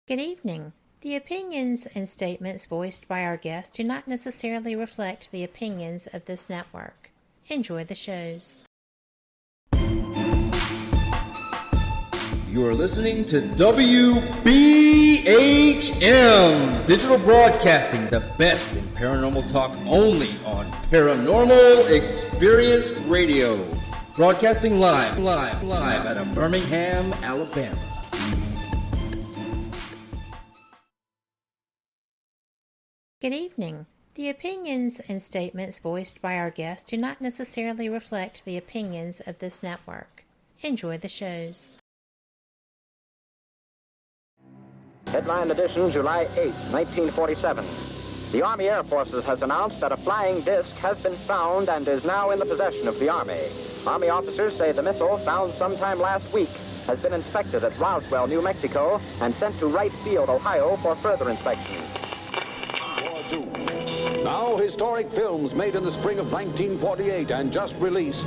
Good evening. The opinions and statements voiced by our guests do not necessarily reflect the opinions of this network. Enjoy the shows. You are listening to WBHM Digital Broadcasting, the best in paranormal talk only on Paranormal Experience Radio. Broadcasting live out of Birmingham, Alabama. Good evening. The opinions and statements voiced by our guests do not necessarily reflect the opinions of this network. Enjoy the shows. Headline edition, July 8, 1947. The Army Air Forces has announced that a flying disc has been found and is now in the possession of the Army. Army officers say the missile, found sometime last week, has been inspected at Roswell, New Mexico, and sent to Wright Field, Ohio, for further inspection. Now, historic films made in the spring of 1948 and just released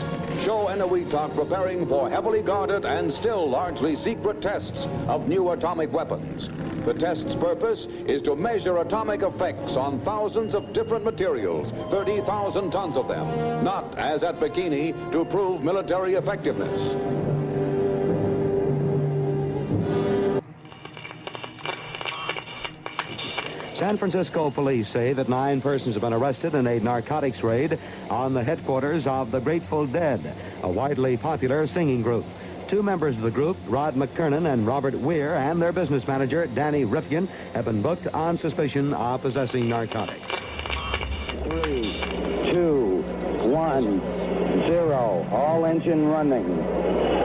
show Eniwetok preparing for heavily guarded and still largely secret tests of new atomic weapons. The test's purpose is to measure atomic effects on thousands of different materials, 30,000 tons of them, not, as at Bikini, to prove military effectiveness. San Francisco police say that 9 persons have been arrested in a narcotics raid on the headquarters of the Grateful Dead, a widely popular singing group. 2 members of the group, Rod McKernan and Robert Weir, and their business manager, Danny Rifkin, have been booked on suspicion of possessing narcotics. 3, 2, 1, 0. All engine running.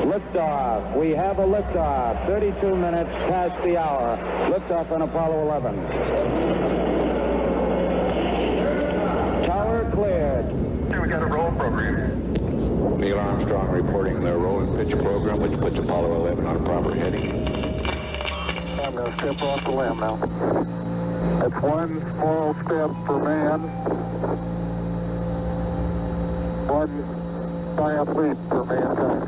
Liftoff. We have a liftoff. 32 minutes past the hour. Liftoff on Apollo 11. Tower cleared. We got a roll program. Neil Armstrong reporting the roll and pitch program, which puts Apollo 11 on a proper heading. I'm going to step off the limb now. That's one small step for man, one giant leap for mankind.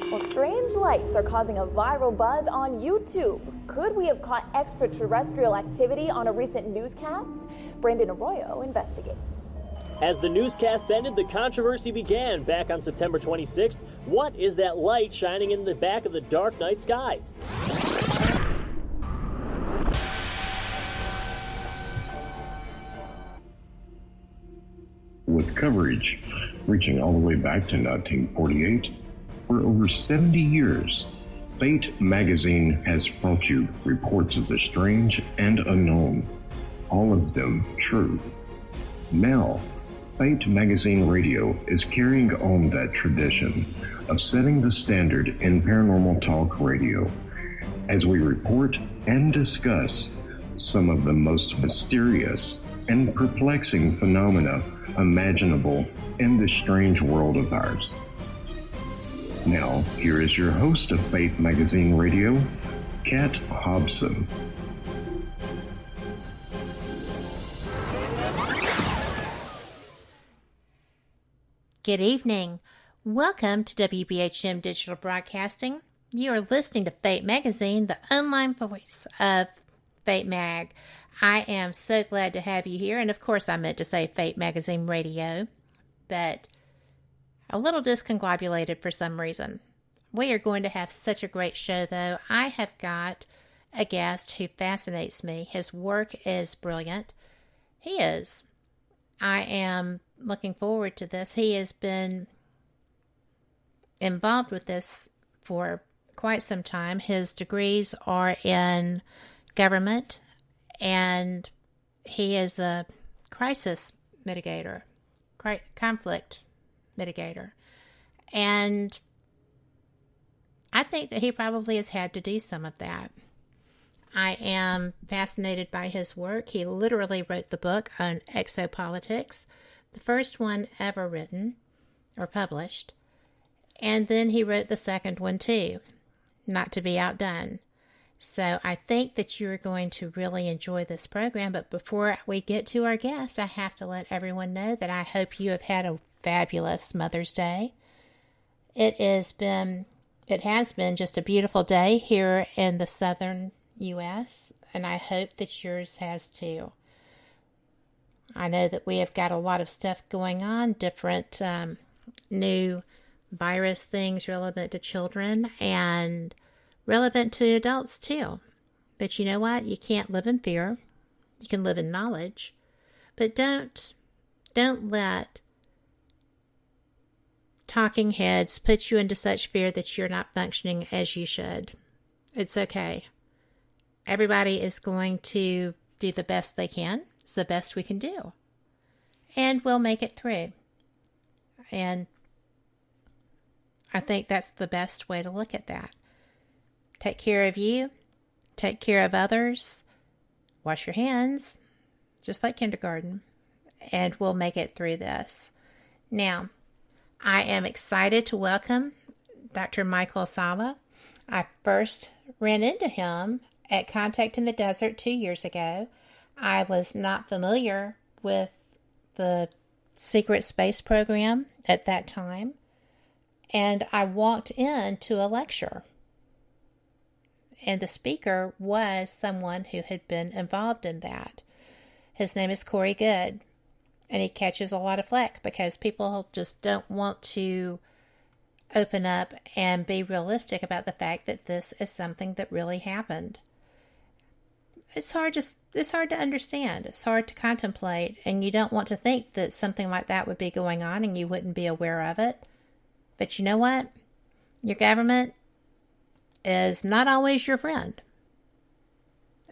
Well, strange lights are causing a viral buzz on YouTube. Could we have caught extraterrestrial activity on a recent newscast? Brandon Arroyo investigates. As the newscast ended, the controversy began back on September 26th. What is that light shining in the back of the dark night sky? With coverage reaching all the way back to 1948, for over 70 years, Fate magazine has brought you reports of the strange and unknown, all of them true. Now, Fate Magazine Radio is carrying on that tradition of setting the standard in paranormal talk radio as we report and discuss some of the most mysterious and perplexing phenomena imaginable in this strange world of ours. Now, here is your host of Fate Magazine Radio, Kat Hobson. Good evening. Welcome to WBHM Digital Broadcasting. You are listening to Fate Magazine, the online voice of Fate Mag. I am so glad to have you here, and of course I meant to say Fate Magazine Radio, but a little discombobulated for some reason. We are going to have such a great show, though. I have got a guest who fascinates me. His work is brilliant. He is. I am looking forward to this. He has been involved with this for quite some time. His degrees are in government, and he is a crisis mitigator, conflict mitigator. And I think that he probably has had to do some of that. I am fascinated by his work. He literally wrote the book on Exopolitics, the first one ever written or published. And then he wrote the second one too, not to be outdone. So I think that you're going to really enjoy this program. But before we get to our guest, I have to let everyone know that I hope you have had a fabulous Mother's Day. It has been It has been just a beautiful day here in the southern U.S., and I hope that yours has too. I know that we have got a lot of stuff going on, different new virus things relevant to children and relevant to adults too. But you know what? You can't live in fear. You can live in knowledge. But don't let talking heads put you into such fear that you're not functioning as you should. It's okay. Everybody is going to do the best they can. It's the best we can do. And we'll make it through. And I think that's the best way to look at that. Take care of you. Take care of others. Wash your hands, just like kindergarten. And we'll make it through this. Now, I am excited to welcome Dr. Michael Salla. I first ran into him at Contact in the Desert 2 years ago. I was not familiar with the secret space program at that time, and I walked into a lecture. And the speaker was someone who had been involved in that. His name is Corey Good. And he catches a lot of flack because people just don't want to open up and be realistic about the fact that this is something that really happened. It's hard to understand. It's hard to contemplate, and you don't want to think that something like that would be going on and you wouldn't be aware of it. But you know what? Your government is not always your friend.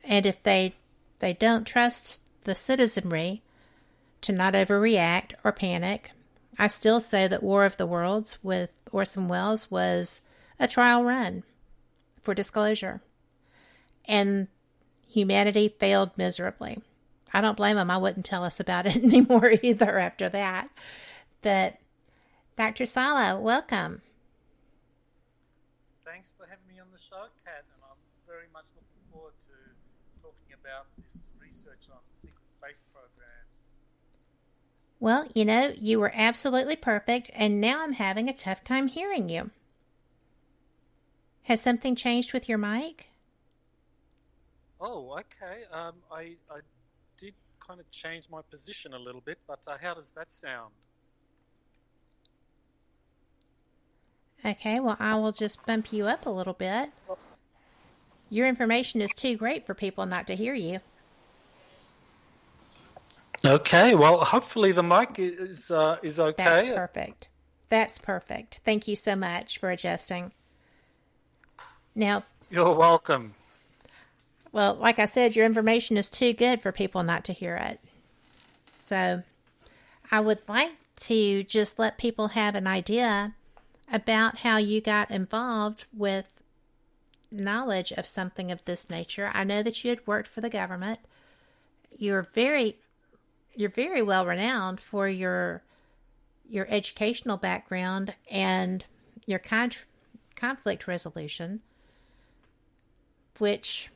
And if they don't trust the citizenry to not overreact or panic, I still say that War of the Worlds with Orson Welles was a trial run for disclosure. And humanity failed miserably. I don't blame them. I wouldn't tell us about it anymore either after that. But Dr. Salla, welcome. Thanks for having me on the show, Kat, and I'm very much looking forward to talking about this research on secret space programs. Well, you know, you were absolutely perfect, and now I'm having a tough time hearing you. Has something changed with your mic? Oh, okay. I did kind of change my position a little bit, but how does that sound? Okay, well, I will just bump you up a little bit. Your information is too great for people not to hear you. Okay, well, hopefully the mic is okay. That's perfect. That's perfect. Thank you so much for adjusting. Now, you're welcome. Well, like I said, your information is too good for people not to hear it. So I would like to just let people have an idea about how you got involved with knowledge of something of this nature. I know that you had worked for the government. You're very well renowned for your educational background and your conflict resolution, which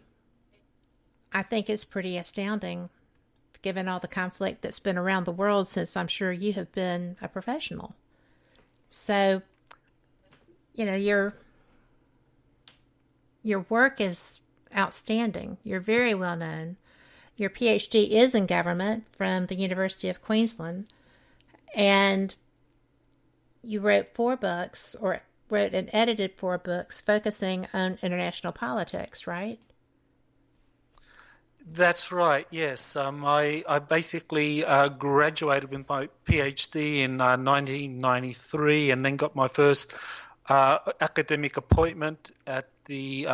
I think is pretty astounding given all the conflict that's been around the world since I'm sure you have been a professional. So, you know, your work is outstanding. You're very well known. Your Ph.D. is in government from the University of Queensland. And you wrote 4 books, or wrote and edited 4 books focusing on international politics, right? That's right, yes. I basically graduated with my PhD in 1993 and then got my first academic appointment at the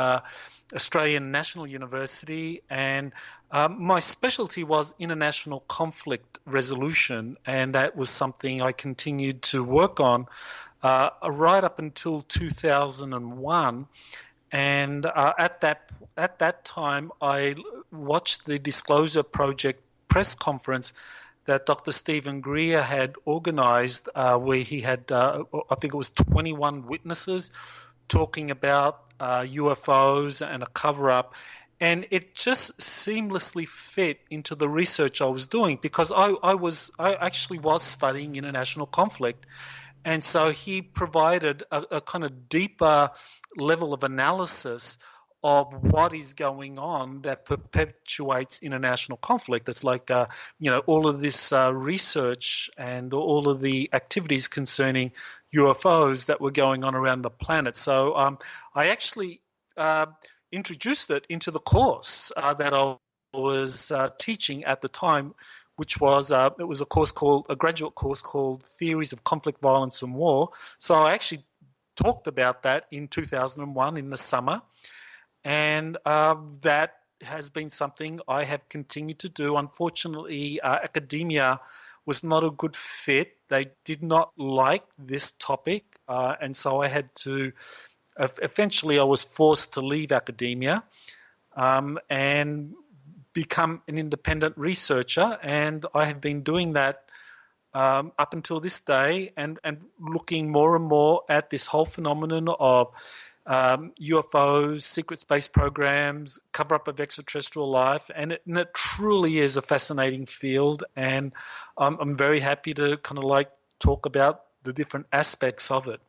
Australian National University, and my specialty was international conflict resolution, and that was something I continued to work on right up until 2001. And at that time, I watched the Disclosure Project press conference that Dr. Stephen Greer had organized, where he had, I think it was 21 witnesses talking about UFOs and a cover-up. And it just seamlessly fit into the research I was doing, because I actually was studying international conflict. And so he provided a kind of deeper level of analysis of what is going on that perpetuates international conflict. It's like, all of this research and all of the activities concerning UFOs that were going on around the planet. So I actually introduced it into the course that I was teaching at the time, which was it was a graduate course called Theories of Conflict, Violence and War. So I actually talked about that in 2001 in the summer. And that has been something I have continued to do. Unfortunately, academia was not a good fit. They did not like this topic. And so I had to eventually I was forced to leave academia and become an independent researcher. And I have been doing that up until this day and looking more and more at this whole phenomenon of UFOs, secret space programs, cover-up of extraterrestrial life, and it truly is a fascinating field, and I'm very happy to kind of talk about the different aspects of it.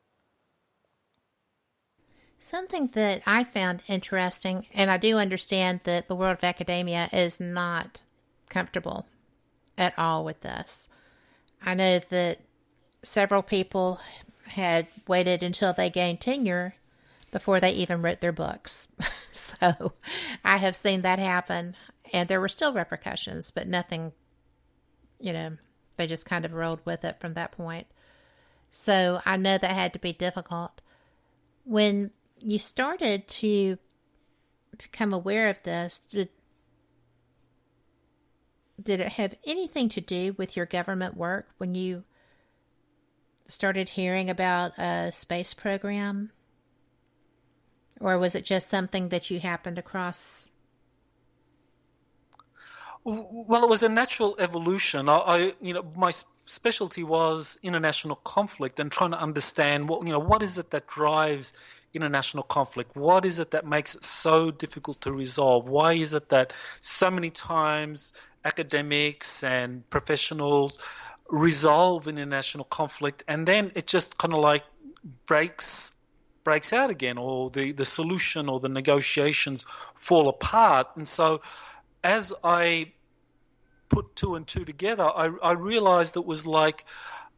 Something that I found interesting, and I do understand that the world of academia is not comfortable at all with this. I know that several people had waited until they gained tenure before they even wrote their books. So I have seen that happen, and there were still repercussions, but nothing, they just kind of rolled with it from that point. So I know that had to be difficult. When you started to become aware of this, did it have anything to do with your government work when you started hearing about a space program? Or was it just something that you happened across? Well, it was a natural evolution. My specialty was international conflict and trying to understand what is it that drives international conflict? What is it that makes it so difficult to resolve? Why is it that so many times academics and professionals resolve international conflict and then it just kind of breaks out again, or the solution or the negotiations fall apart? And so as I put two and two together, I realized it was like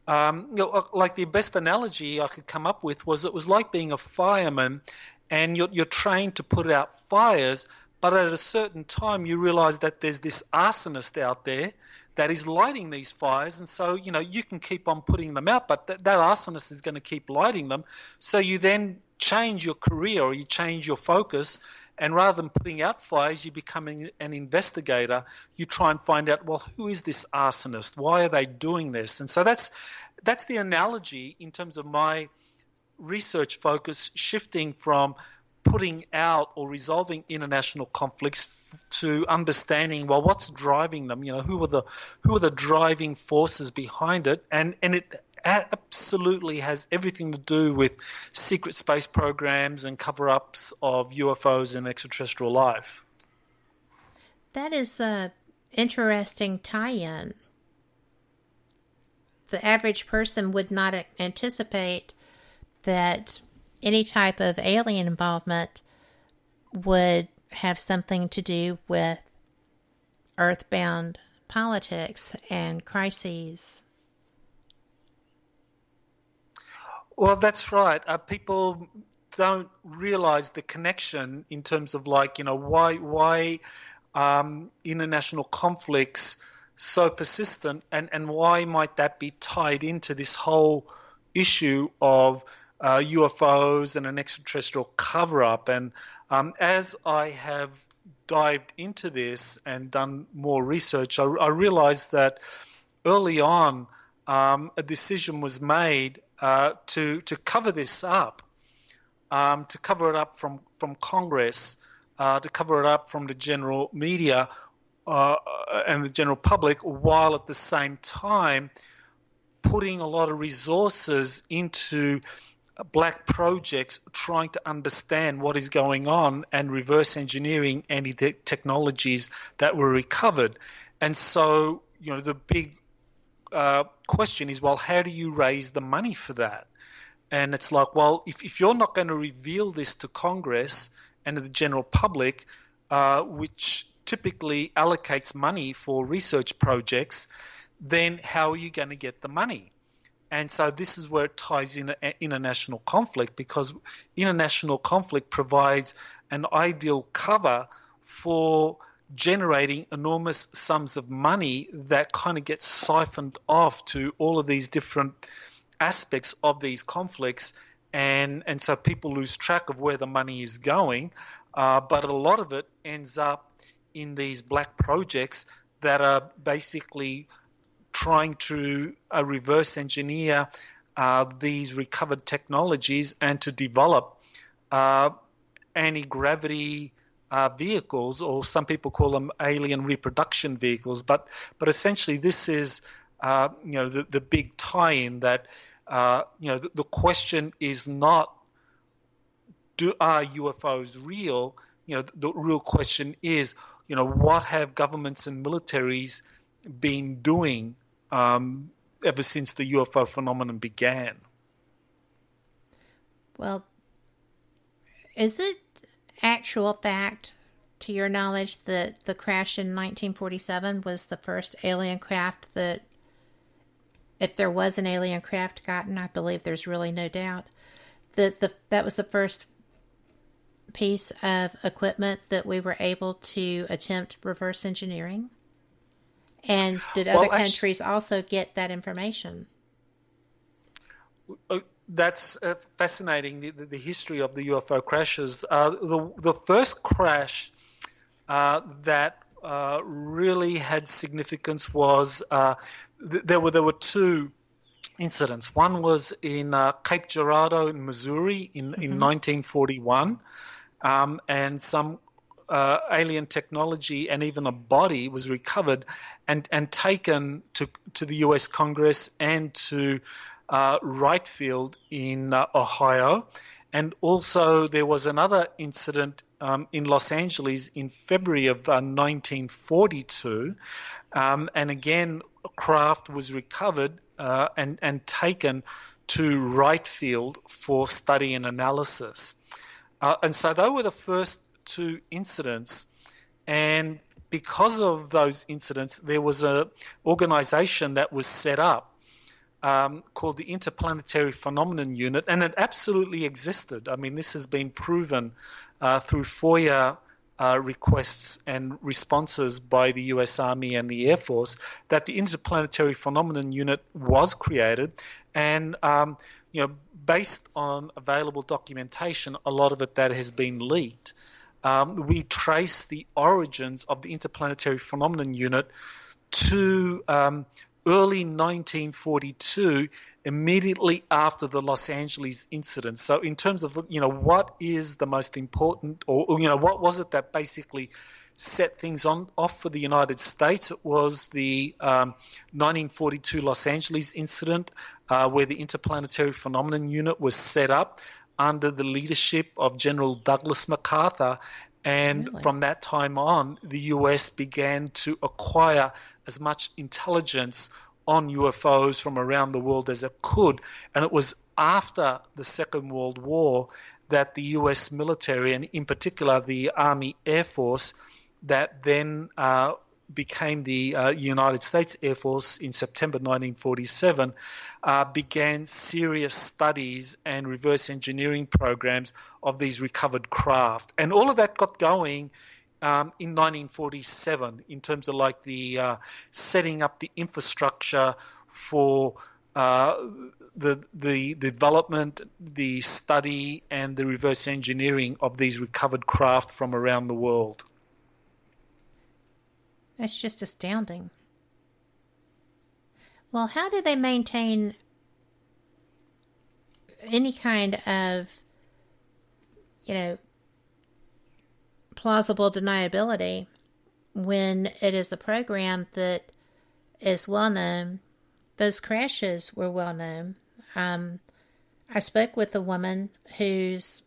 the best analogy I could come up with was it was like being a fireman, and you're trained to put out fires, but at a certain time you realize that there's this arsonist out there that is lighting these fires, and so you can keep on putting them out, but that arsonist is going to keep lighting them. So you then change your career, or you change your focus, and rather than putting out fires, you become an investigator. You try and find out, well, who is this arsonist? Why are they doing this? And so that's the analogy in terms of my research focus, shifting from putting out or resolving international conflicts to understanding, well, what's driving them? Who are the driving forces behind it? And it absolutely has everything to do with secret space programs and cover-ups of UFOs and extraterrestrial life. That is an interesting tie-in. The average person would not anticipate that any type of alien involvement would have something to do with earthbound politics and crises. Well, that's right. People don't realize the connection in terms of why international conflicts so persistent, and why might that be tied into this whole issue of UFOs and an extraterrestrial cover-up. And as I have dived into this and done more research, I realized that early on a decision was made to cover this up, to cover it up from Congress, to cover it up from the general media and the general public, while at the same time putting a lot of resources into black projects trying to understand what is going on and reverse engineering any technologies that were recovered. And so, the big question is, well, how do you raise the money for that? And it's like, well, if you're not going to reveal this to Congress and the general public, which typically allocates money for research projects, then how are you going to get the money? And so this is where it ties in international conflict, because international conflict provides an ideal cover for generating enormous sums of money that kind of gets siphoned off to all of these different aspects of these conflicts, and so people lose track of where the money is going, but a lot of it ends up in these black projects that are basically trying to reverse engineer these recovered technologies and to develop anti-gravity vehicles, or some people call them alien reproduction vehicles. But essentially this is the big tie-in that the question is not are UFOs real? The real question is, what have governments and militaries been doing ever since the UFO phenomenon began? Well, is it actual fact, to your knowledge, that the crash in 1947 was the first alien craft that, if there was an alien craft gotten, I believe there's really no doubt, that was the first piece of equipment that we were able to attempt reverse engineering? And did other countries also get that information? That's fascinating, the history of the UFO crashes. The first crash that really had significance was there were two incidents. One was in Cape Girardeau in Missouri in 1941, and some alien technology and even a body was recovered and taken to the U.S. Congress and to Wright Field in Ohio. And also there was another incident in Los Angeles in February of 1942, and again a craft was recovered and taken to Wright Field for study and analysis. And so they were the first two incidents, and because of those incidents there was an organization that was set up called the Interplanetary Phenomenon Unit, and it absolutely existed. I mean, this has been proven through FOIA requests and responses by the US Army and the Air Force that the Interplanetary Phenomenon Unit was created, and based on available documentation, a lot of it that has been leaked. We trace the origins of the Interplanetary Phenomenon Unit to early 1942, immediately after the Los Angeles incident. So in terms of, what is the most important, or what was it that basically set things off for the United States? It was the 1942 Los Angeles incident, where the Interplanetary Phenomenon Unit was set up under the leadership of General Douglas MacArthur. And really, from that time on, the US began to acquire as much intelligence on UFOs from around the world as it could. And it was after the Second World War that the US military, and in particular the Army Air Force, that then became the United States Air Force in September 1947, began serious studies and reverse engineering programs of these recovered craft. And all of that got going in 1947 in terms of like the setting up the infrastructure for the development, the study, and the reverse engineering of these recovered craft from around the world. That's just astounding. Well, how do they maintain any kind of, plausible deniability when it is a program that is well known? Those crashes were well known. I spoke with a woman whose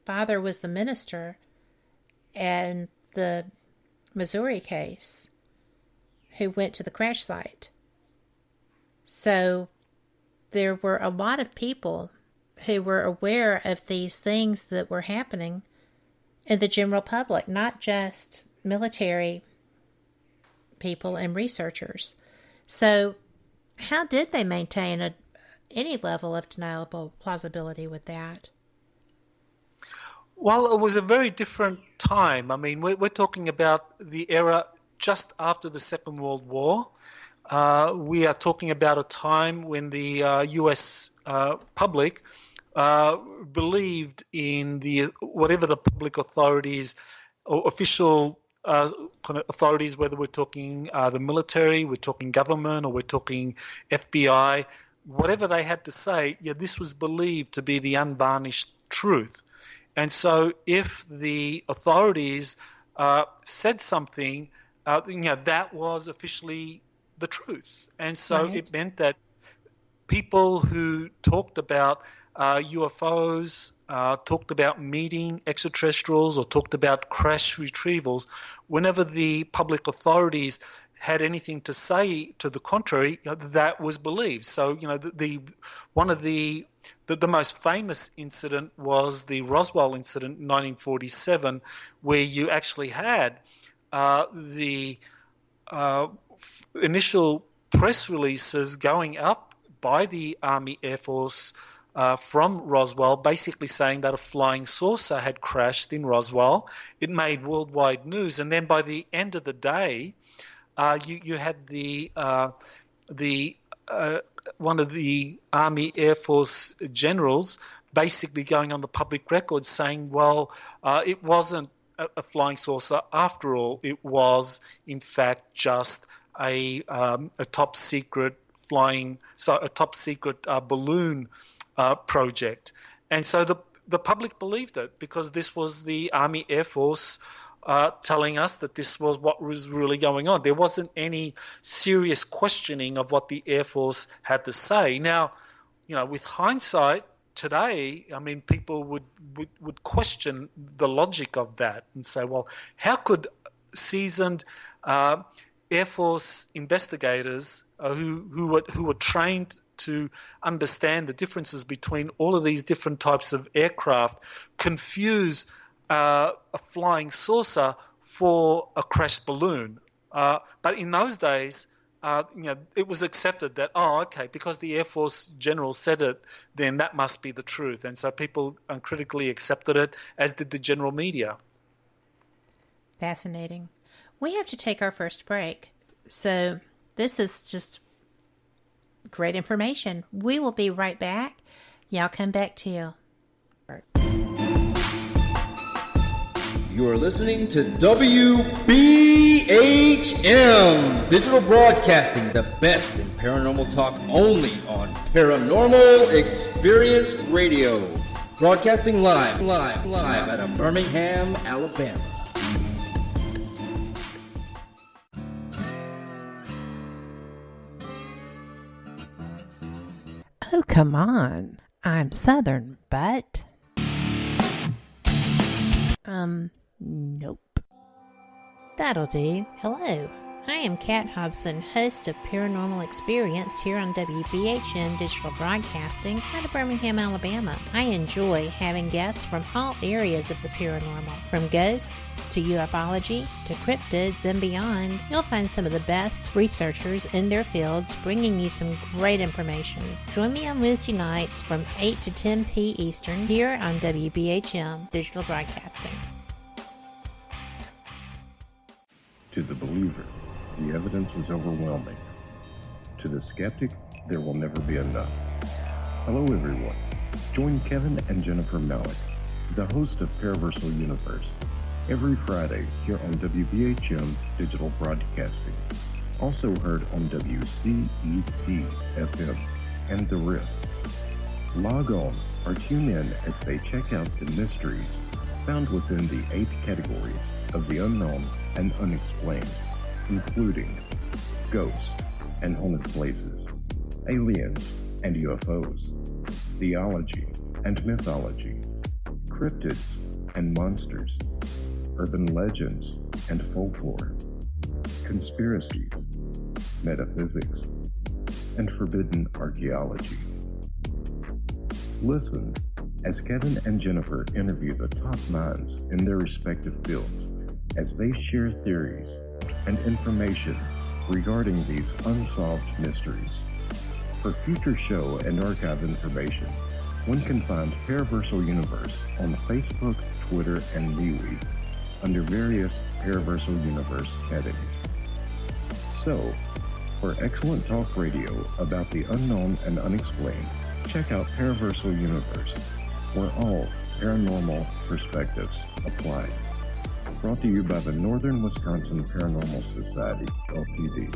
father was the minister in the Missouri case, who went to the crash site. So there were a lot of people who were aware of these things that were happening in the general public, not just military people and researchers. So how did they maintain any level of deniable plausibility with that? Well, it was a very different time. I mean, we're talking about the era just after the Second World War. We are talking about a time when the U.S. Public believed in whatever the public authorities or official kind of authorities, whether we're talking the military, we're talking government, or we're talking FBI, whatever they had to say, this was believed to be the unvarnished truth. And so if the authorities said something, that was officially the truth. And so it meant that people who talked about UFOs, talked about meeting extraterrestrials, or talked about crash retrievals, whenever the public authorities had anything to say to the contrary, that was believed. So, one of the most famous incident was the Roswell incident in 1947, where you actually had the initial press releases going up by the Army Air Force from Roswell, basically saying that a flying saucer had crashed in Roswell. It made worldwide news, and then by the end of the day, you had one of the Army Air Force generals basically going on the public record saying, well, it wasn't a flying saucer after all. It was, in fact, just a top secret balloon project. And so the public believed it because this was the Army Air Force telling us that this was what was really going on. There wasn't any serious questioning of what the Air Force had to say. Now, with hindsight today, I mean, people would question the logic of that and say, well, how could seasoned Air Force investigators who were trained to understand the differences between all of these different types of aircraft confuse a flying saucer for a crashed balloon? But in those days, it was accepted that, because the Air Force general said it, then that must be the truth. And so people uncritically accepted it, as did the general media. Fascinating. We have to take our first break. So this is just great information. We will be right back. Y'all come back to you. You are listening to WBHM Digital Broadcasting, the best in paranormal talk only on Paranormal Experience Radio. Broadcasting live out of Birmingham, Alabama. Oh, come on. I'm Southern, but... Nope. That'll do. Hello. I am Kat Hobson, host of Paranormal Experience here on WBHM Digital Broadcasting out of Birmingham, Alabama. I enjoy having guests from all areas of the paranormal, from ghosts to ufology to cryptids and beyond. You'll find some of the best researchers in their fields bringing you some great information. Join me on Wednesday nights from 8 to 10 p. Eastern here on WBHM Digital Broadcasting. To the believer, the evidence is overwhelming. To the skeptic, there will never be enough. Hello everyone. Join Kevin and Jennifer Malik, the host of Paraversal Universe, every Friday here on WBHM Digital Broadcasting. Also heard on WCET FM and The Rift. Log on or tune in as they check out the mysteries found within the 8 categories of the unknown and unexplained, including ghosts and haunted places, aliens and UFOs, theology and mythology, cryptids and monsters, urban legends and folklore, conspiracies, metaphysics, and forbidden archaeology. Listen as Kevin and Jennifer interview the top minds in their respective fields as they share theories and information regarding these unsolved mysteries. For future show and archive information, one can find Paraversal Universe on Facebook, Twitter, and MeWe under various Paraversal Universe headings. So, for excellent talk radio about the unknown and unexplained, check out Paraversal Universe, where all paranormal perspectives apply. Brought to you by the Northern Wisconsin Paranormal Society, Ltd.,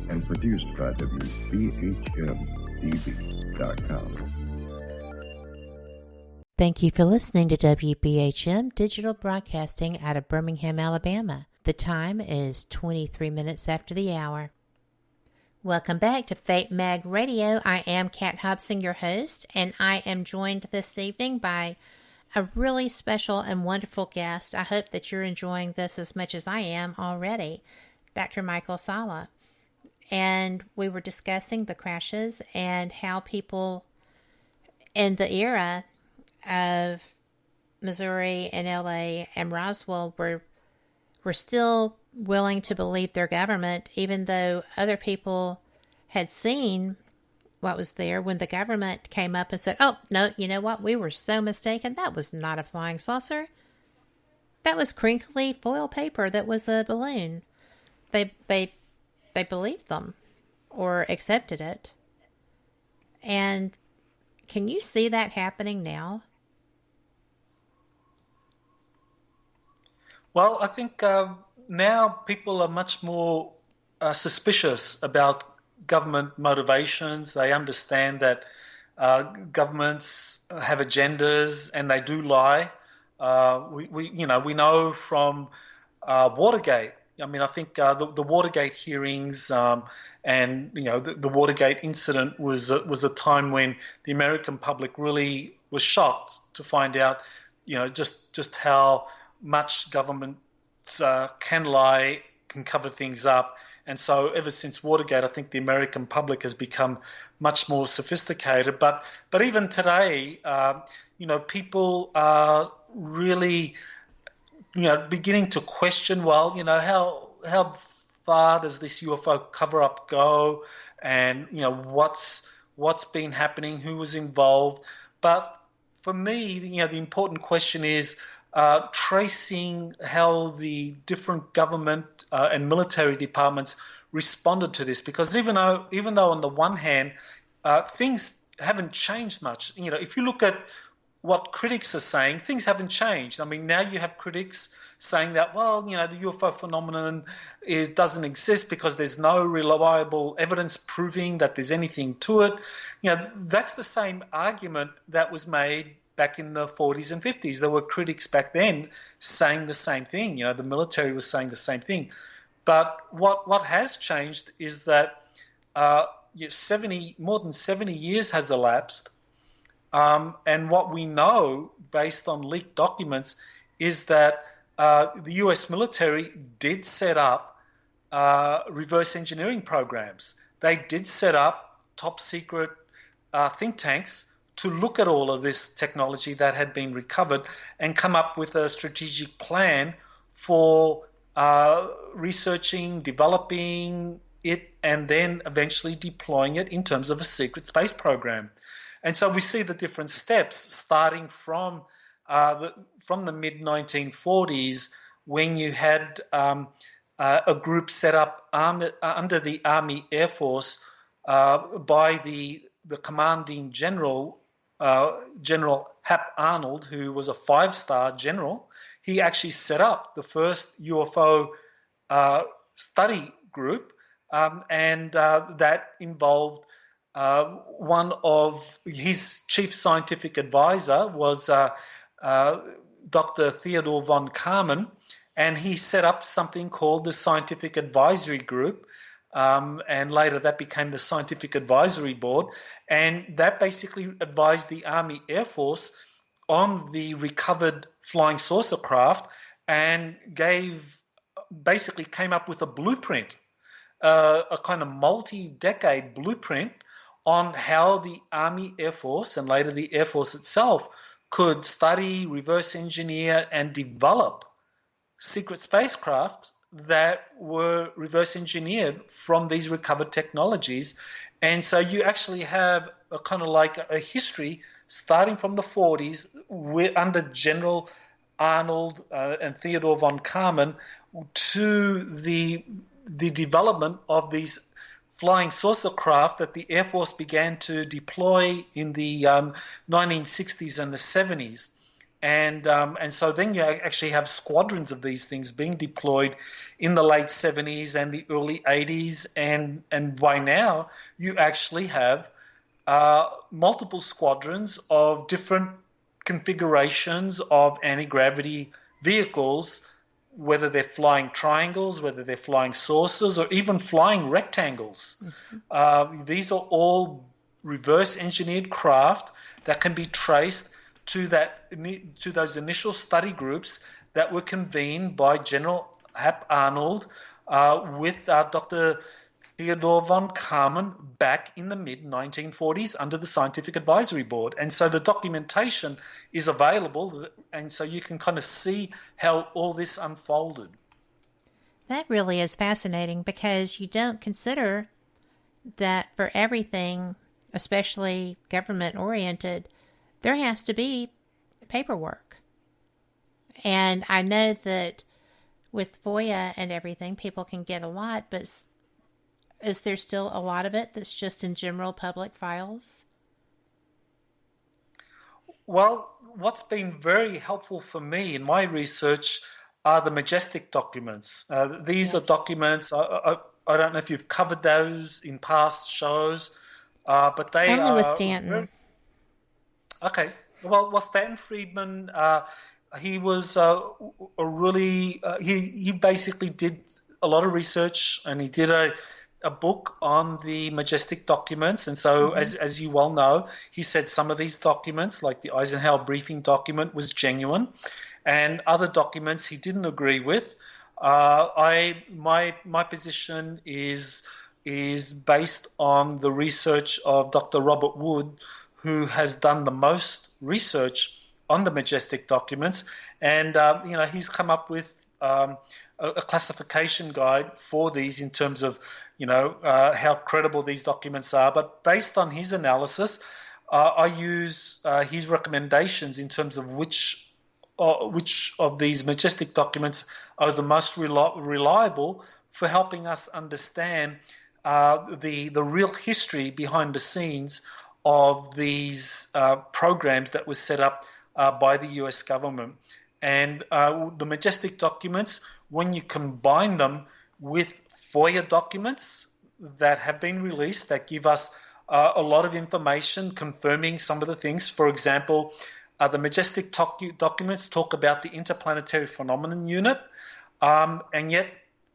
and produced by WBHM-DB.com. Thank you for listening to WBHM Digital Broadcasting out of Birmingham, Alabama. The time is 23 minutes after the hour. Welcome back to Fate Mag Radio. I am Kat Hobson, your host, and I am joined this evening by a really special and wonderful guest. I hope that you're enjoying this as much as I am already, Dr. Michael Salla. And we were discussing the crashes and how people in the era of Missouri and LA and Roswell were still willing to believe their government, even though other people had seen what was there when the government came up and said, oh, no, you know what? We were so mistaken. That was not a flying saucer. That was crinkly foil paper. That was a balloon. They believed them or accepted it. And can you see that happening now? Well, I think now people are much more suspicious about government motivations. They understand that governments have agendas and they do lie. We know from Watergate. I mean, I think the Watergate hearings and the Watergate incident was a time when the American public really was shocked to find out, just how much governments can lie, can cover things up. And so ever since Watergate, I think the American public has become much more sophisticated. But even today, people are really, beginning to question, how far does this UFO cover-up go? And, what's been happening, who was involved. But for me, the important question is, tracing how the different government and military departments responded to this, because even though on the one hand things haven't changed much, if you look at what critics are saying, things haven't changed. I mean, now you have critics saying that, the UFO phenomenon doesn't exist because there's no reliable evidence proving that there's anything to it. That's the same argument that was made back in the 40s and 50s. There were critics back then saying the same thing. The military was saying the same thing. But what has changed is that more than 70 years has elapsed, and what we know based on leaked documents is that the U.S. military did set up reverse engineering programs. They did set up top secret think tanks to look at all of this technology that had been recovered and come up with a strategic plan for researching, developing it, and then eventually deploying it in terms of a secret space program. And so we see the different steps starting from the mid-1940s, when you had a group set up under the Army Air Force by the commanding general, General Hap Arnold, who was a 5-star general. He actually set up the first UFO study group, and that involved one of his chief scientific advisor was Dr. Theodore von Karman, and he set up something called the Scientific Advisory Group, and later that became the Scientific Advisory Board, and that basically advised the Army Air Force on the recovered flying saucer craft and came up with a blueprint, a kind of multi-decade blueprint on how the Army Air Force and later the Air Force itself could study, reverse engineer, and develop secret spacecraft that were reverse engineered from these recovered technologies. And so you actually have a kind of like a history starting from the 40s under General Arnold and Theodore von Karman to the development of these flying saucer craft that the Air Force began to deploy in the 1960s and the 70s. And so then you actually have squadrons of these things being deployed in the late 70s and the early 80s. And by now, you actually have multiple squadrons of different configurations of anti-gravity vehicles, whether they're flying triangles, whether they're flying saucers, or even flying rectangles. Mm-hmm. These are all reverse engineered craft that can be traced to those initial study groups that were convened by General Hap Arnold with Dr. Theodore von Karman back in the mid-1940s under the Scientific Advisory Board. And so the documentation is available, and so you can kind of see how all this unfolded. That really is fascinating, because you don't consider that for everything, especially government-oriented, there has to be paperwork. And I know that with FOIA and everything, people can get a lot, but is there still a lot of it that's just in general public files? Well, what's been very helpful for me in my research are the Majestic documents. These are documents, I don't know if you've covered those in past shows, but they only are... with Stanton. Okay. Well, Stanton Friedman, he was a really... he basically did a lot of research, and he did a book on the Majestic documents. And so, as you well know, he said some of these documents, like the Eisenhower briefing document, was genuine, and other documents he didn't agree with. My position is based on the research of Dr. Robert Wood, who has done the most research on the Majestic documents, and he's come up with a classification guide for these in terms of how credible these documents are. But based on his analysis, I use his recommendations in terms of which of these Majestic documents are the most reliable for helping us understand the real history behind the scenes of these programs that were set up by the US government. And the Majestic documents, when you combine them with FOIA documents that have been released that give us a lot of information confirming some of the things. For example, the Majestic documents talk about the Interplanetary Phenomenon Unit, and yet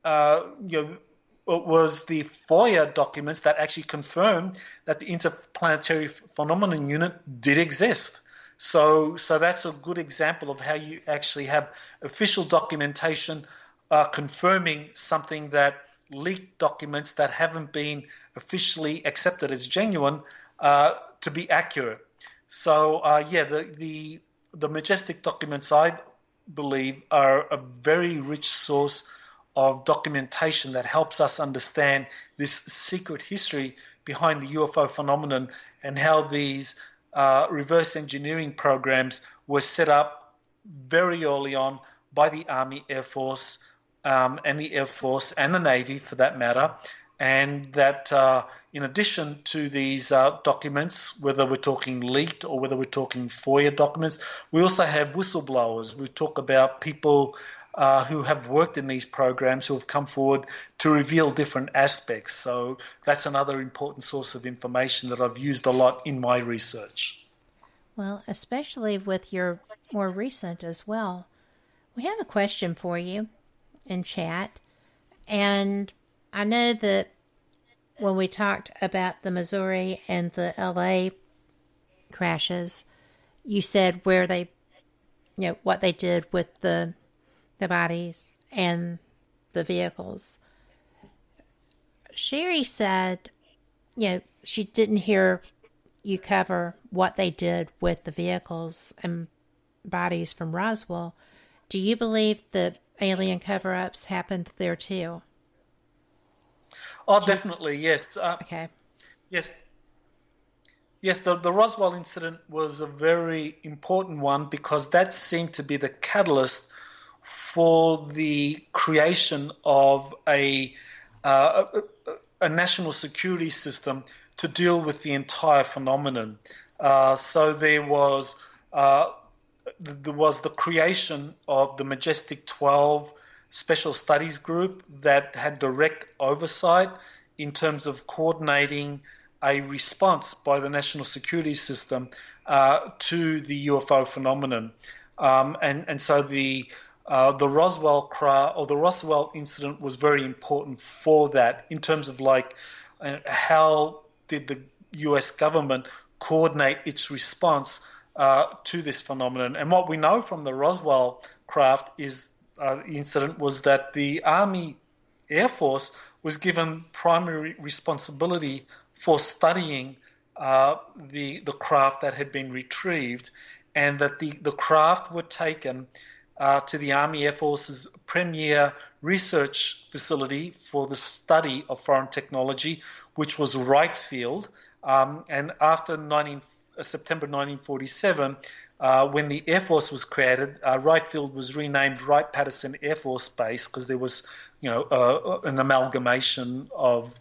it was the FOIA documents that actually confirmed that the Interplanetary Phenomenon Unit did exist. So that's a good example of how you actually have official documentation confirming something that leaked documents that haven't been officially accepted as genuine to be accurate. So the Majestic documents, I believe, are a very rich source of documentation that helps us understand this secret history behind the UFO phenomenon and how these reverse engineering programs were set up very early on by the Army, Air Force, and the Air Force and the Navy, for that matter, and that in addition to these documents, whether we're talking leaked or whether we're talking FOIA documents, we also have whistleblowers. We talk about people who have worked in these programs who have come forward to reveal different aspects. So that's another important source of information that I've used a lot in my research. Well, especially with your more recent as well. We have a question for you in chat, and I know that when we talked about the Missouri and the LA crashes, you said where they, what they did with the bodies and the vehicles. Sherry said she didn't hear you cover what they did with the vehicles and bodies from Roswell. Do you believe that alien cover-ups happened there too? Oh, definitely, yes. Okay. Yes. Yes, the Roswell incident was a very important one because that seemed to be the catalyst for the creation of a national security system to deal with the entire phenomenon. So there was the creation of the Majestic 12 Special Studies Group that had direct oversight in terms of coordinating a response by the national security system to the UFO phenomenon. And so the Roswell incident was very important for that in terms of how did the US government coordinate its response to this phenomenon. And what we know from the Roswell craft incident was that the Army Air Force was given primary responsibility for studying the craft that had been retrieved, and that the craft were taken to the Army Air Force's premier research facility for the study of foreign technology, which was Wright Field. And after September 1947, when the Air Force was created, Wright Field was renamed Wright-Patterson Air Force Base because there was, an amalgamation of,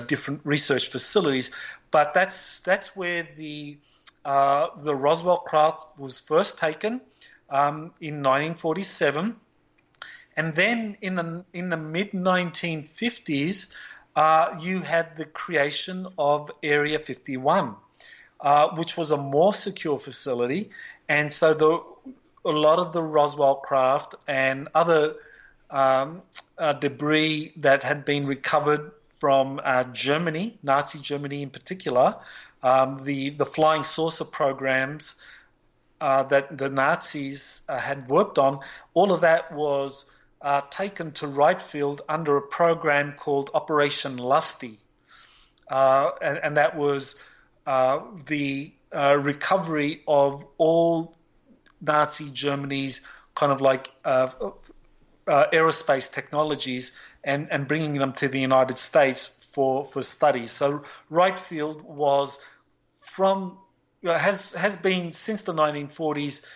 different research facilities. But that's where the Roswell craft was first taken in 1947, and then in the mid 1950s, you had the creation of Area 51. Which was a more secure facility, and so a lot of the Roswell craft and other debris that had been recovered from Germany, Nazi Germany in particular, the flying saucer programs that the Nazis had worked on, all of that was taken to Wright Field under a program called Operation Lusty, and that was the recovery of all Nazi Germany's kind of aerospace technologies and bringing them to the United States for study. So Wright Field was has been since the 1940s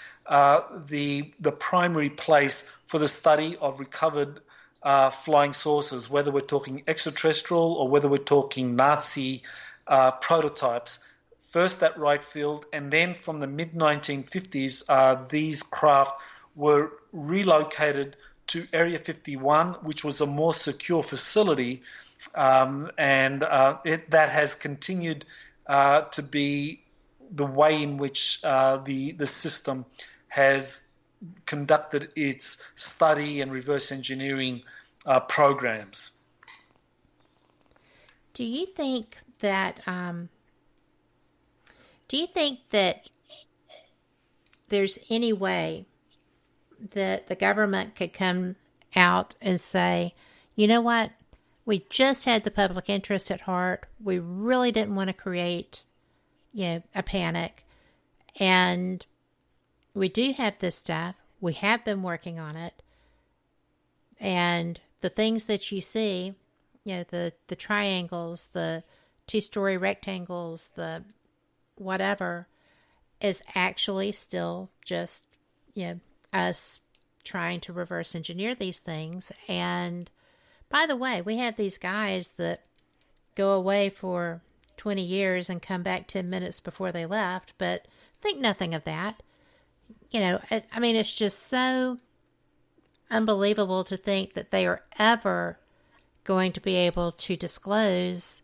the primary place for the study of recovered flying saucers, whether we're talking extraterrestrial or whether we're talking Nazi prototypes. First at Wright Field, and then from the mid-1950s, these craft were relocated to Area 51, which was a more secure facility, and that has continued to be the way in which the system has conducted its study and reverse engineering programs. Do you think that there's any way that the government could come out and say, you know what, we just had the public interest at heart. We really didn't want to create, a panic. And we do have this stuff. We have been working on it. And the things that you see, the triangles, the two-story rectangles, the whatever, is actually still just, us trying to reverse engineer these things. And by the way, we have these guys that go away for 20 years and come back 10 minutes before they left, but think nothing of that. It's just so unbelievable to think that they are ever going to be able to disclose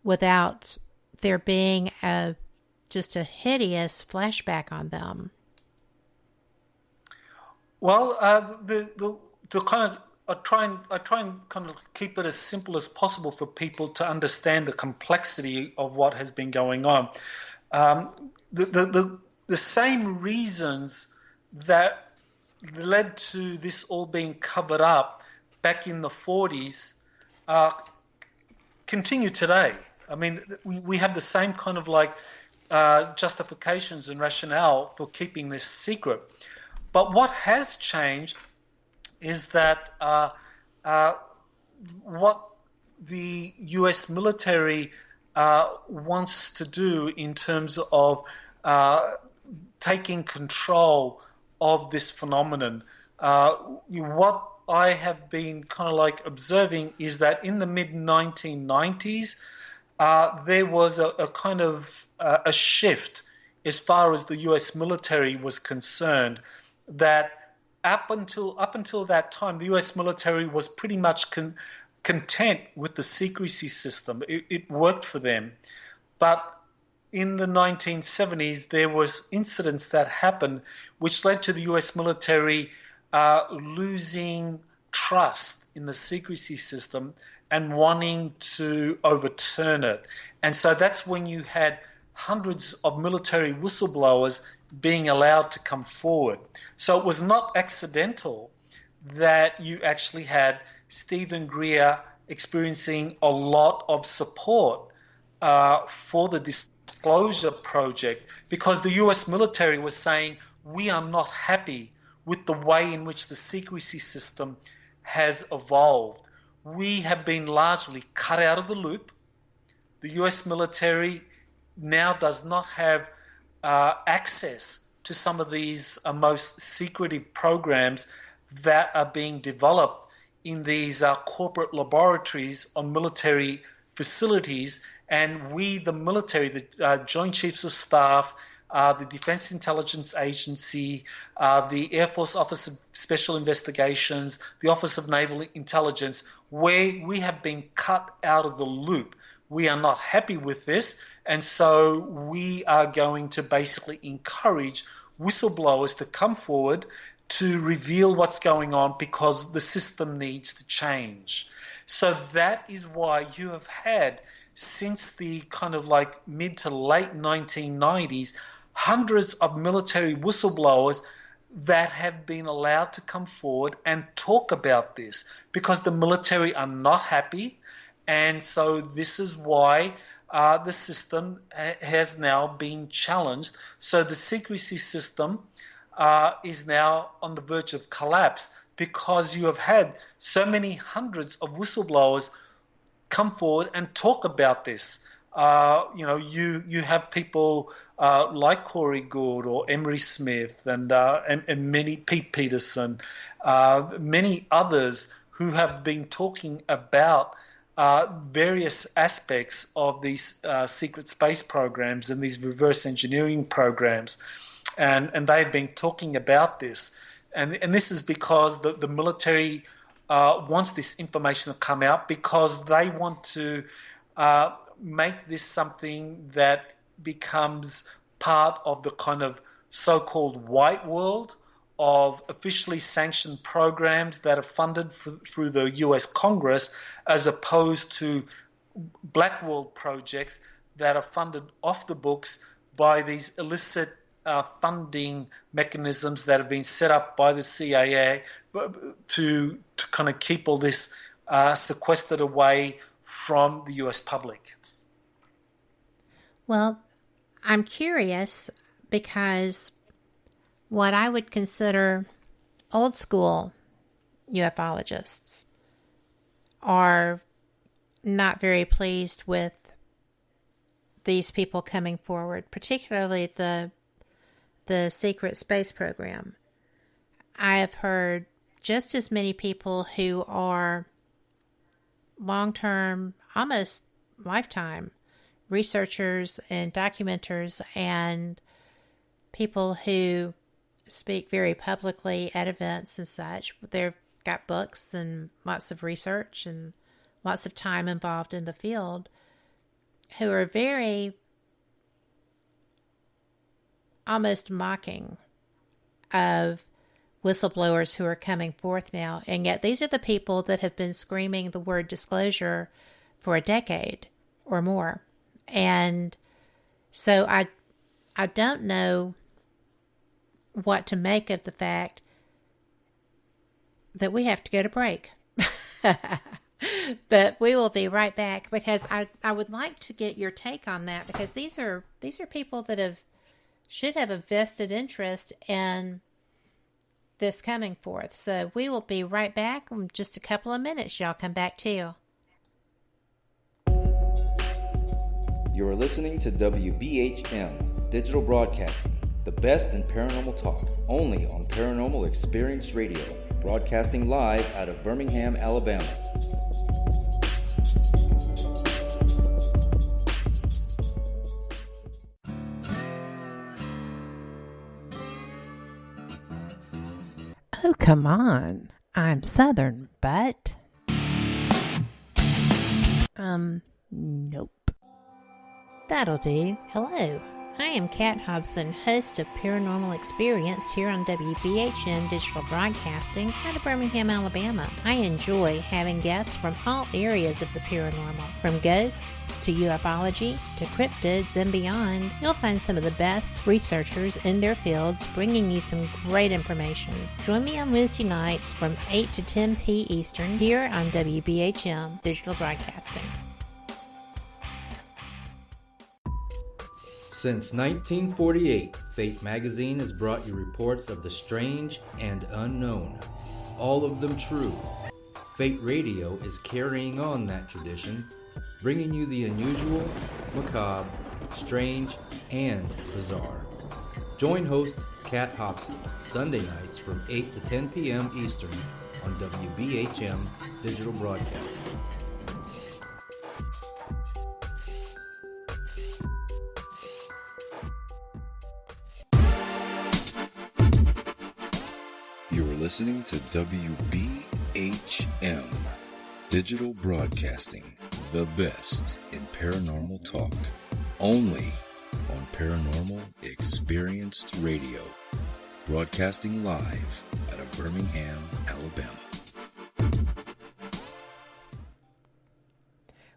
without there being just a hideous flashback on them. Well, I try and kind of keep it as simple as possible for people to understand the complexity of what has been going on. The same reasons that led to this all being covered up back in the 40s continue today. I mean, we have the same kind of like justifications and rationale for keeping this secret. But what has changed is that what the US military wants to do in terms of taking control of this phenomenon. What I have been kind of like observing is that in the mid-1990s, there was a kind of a shift as far as the US military was concerned, that up until that time, the US military was pretty much content with the secrecy system. It worked for them. But in the 1970s, there was incidents that happened which led to the US military losing trust in the secrecy system and wanting to overturn it. And so that's when you had hundreds of military whistleblowers being allowed to come forward. So it was not accidental that you actually had Stephen Greer experiencing a lot of support for the Disclosure Project, because the US military was saying, we are not happy with the way in which the secrecy system has evolved. We have been largely cut out of the loop. The US military now does not have access to some of these most secretive programs that are being developed in these corporate laboratories on military facilities. And we, the military, the Joint Chiefs of Staff, the Defense Intelligence Agency, the Air Force Office of Special Investigations, the Office of Naval Intelligence, where we have been cut out of the loop. We are not happy with this, and so we are going to basically encourage whistleblowers to come forward to reveal what's going on, because the system needs to change. So that is why you have had, since the kind of like mid to late 1990s, hundreds of military whistleblowers that have been allowed to come forward and talk about this, because the military are not happy. And so this is why the system has now been challenged. So the secrecy system is now on the verge of collapse, because you have had so many hundreds of whistleblowers come forward and talk about this. You have people like Corey Gould or Emery Smith and many, Pete Peterson, many others who have been talking about various aspects of these secret space programs and these reverse engineering programs. And they've been talking about this. And this is because the military wants this information to come out, because they want to make this something that becomes part of the kind of so-called white world of officially sanctioned programs that are funded through the US Congress, as opposed to black world projects that are funded off the books by these illicit funding mechanisms that have been set up by the CIA to kind of keep all this sequestered away from the US public. Well, I'm curious, because what I would consider old school ufologists are not very pleased with these people coming forward, particularly the secret space program. I have heard just as many people who are long-term, almost lifetime researchers and documenters, and people who speak very publicly at events and such. They've got books and lots of research and lots of time involved in the field, who are very almost mocking of whistleblowers who are coming forth now. And yet these are the people that have been screaming the word disclosure for a decade or more. And so I don't know what to make of the fact that we have to go to break. But we will be right back because I would like to get your take on that, because these are people that should have a vested interest in this coming forth. So we will be right back in just a couple of minutes. Y'all come back too. You're listening to WBHM Digital Broadcasting, the best in paranormal talk, only on Paranormal Experience Radio, broadcasting live out of Birmingham, Alabama. Oh, come on. I'm Southern, but... Nope. That'll do. Hello. I am Kat Hobson, host of Paranormal Experience here on WBHM Digital Broadcasting out of Birmingham, Alabama. I enjoy having guests from all areas of the paranormal, from ghosts to ufology to cryptids and beyond. You'll find some of the best researchers in their fields bringing you some great information. Join me on Wednesday nights from 8 to 10 p. Eastern here on WBHM Digital Broadcasting. Since 1948, Fate magazine has brought you reports of the strange and unknown, all of them true. Fate Radio is carrying on that tradition, bringing you the unusual, macabre, strange, and bizarre. Join host Kat Hobson Sunday nights from 8 to 10 p.m. Eastern on WBHM Digital Broadcasting. Listening to WBHM Digital Broadcasting, the best in paranormal talk, only on Paranormal Experienced Radio, broadcasting live out of Birmingham, Alabama.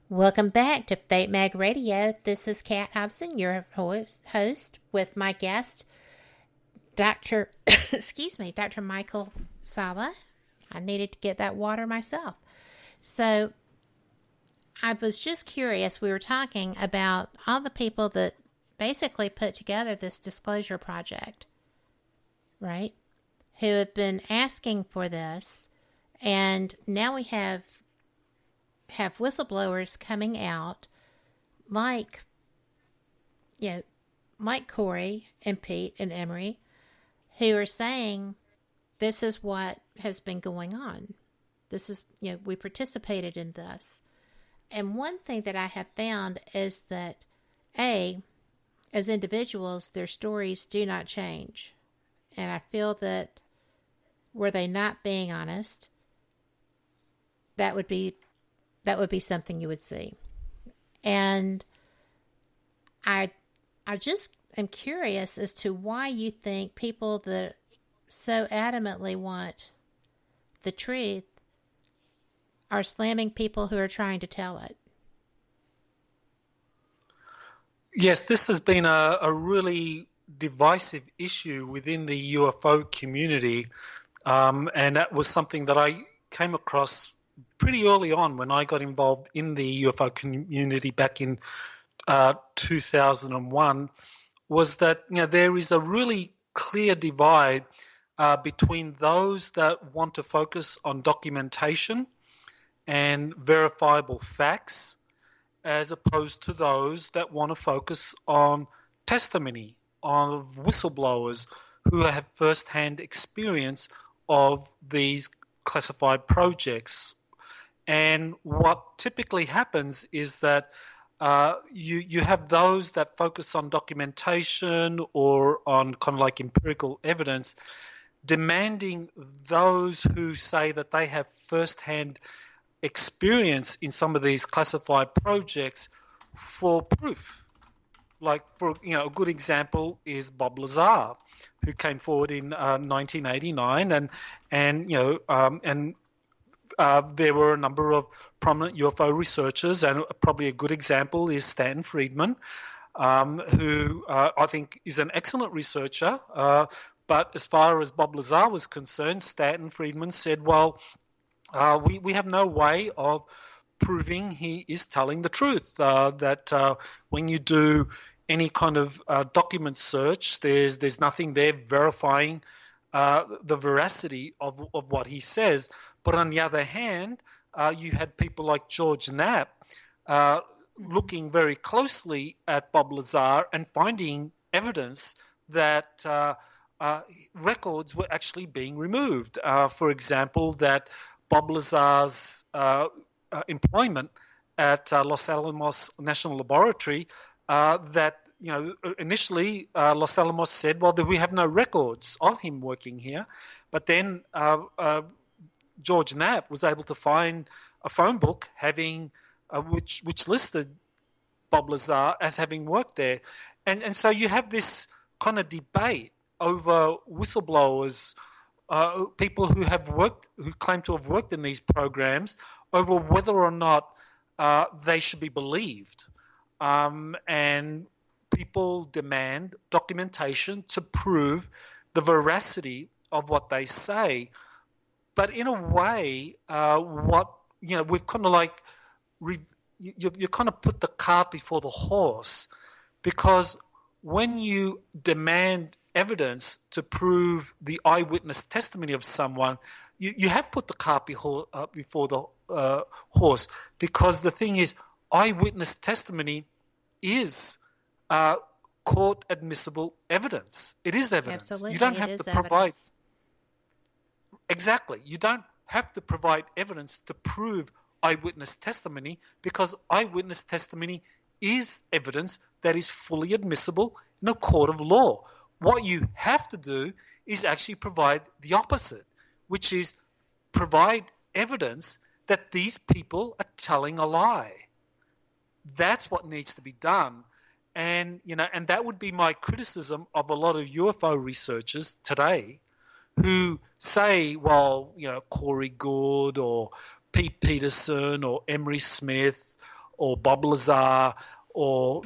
Welcome back to Fate Mag Radio. This is Kat Hobson, your host with my guest, Dr. Michael Salla. I needed to get that water myself. So I was just curious. We were talking about all the people that basically put together this disclosure project, right? Who have been asking for this. And now we have whistleblowers coming out like Corey and Pete and Emery, who are saying this is what has been going on. This is, we participated in this. And one thing that I have found is that, as individuals, their stories do not change. And I feel that were they not being honest, that would be something you would see. And I just am curious as to why you think people that so adamantly want the truth are slamming people who are trying to tell it. Yes, this has been a really divisive issue within the UFO community, and that was something that I came across pretty early on when I got involved in the UFO community back in 2001, was that there is a really clear divide between those that want to focus on documentation and verifiable facts, as opposed to those that want to focus on testimony of whistleblowers who have first-hand experience of these classified projects. And what typically happens is that you have those that focus on documentation or on kind of like empirical evidence, demanding those who say that they have first-hand experience in some of these classified projects for proof. Like, for a good example is Bob Lazar, who came forward in 1989, and there were a number of prominent UFO researchers, and probably a good example is Stanton Friedman, who I think is an excellent researcher. But as far as Bob Lazar was concerned, Stanton Friedman said, well, we have no way of proving he is telling the truth. That when you do any kind of document search, there's nothing there verifying the veracity of what he says. But on the other hand, you had people like George Knapp looking very closely at Bob Lazar and finding evidence that records were actually being removed. For example, that Bob Lazar's employment at Los Alamos National Laboratory, that initially Los Alamos said, well, we have no records of him working here. But then George Knapp was able to find a phone book having which listed Bob Lazar as having worked there. And so you have this kind of debate over whistleblowers, people who claim to have worked in these programs, over whether or not they should be believed. And people demand documentation to prove the veracity of what they say. But in a way, we've kind of like you kind of put the cart before the horse, because when you demand evidence to prove the eyewitness testimony of someone, you have put the cart before the horse, because the thing is, eyewitness testimony is court admissible evidence. It is evidence. Absolutely. You don't have to provide evidence. Exactly. You don't have to provide evidence to prove eyewitness testimony, because eyewitness testimony is evidence that is fully admissible in a court of law. What you have to do is actually provide the opposite, which is provide evidence that these people are telling a lie. That's what needs to be done. And that would be my criticism of a lot of UFO researchers today, who say, well, Corey Gould or Pete Peterson or Emery Smith or Bob Lazar or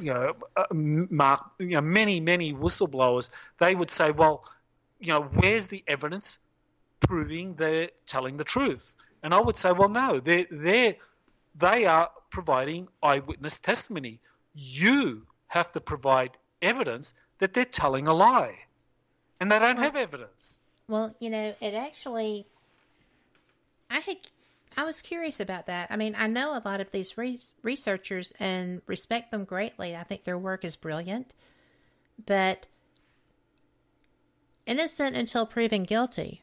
Mark, many whistleblowers, they would say, well, where's the evidence proving they're telling the truth? And I would say, well, no, they are providing eyewitness testimony. You have to provide evidence that they're telling a lie, and they don't have evidence. Well, it actually, I was curious about that. I mean, I know a lot of these researchers and respect them greatly. I think their work is brilliant, but innocent until proven guilty,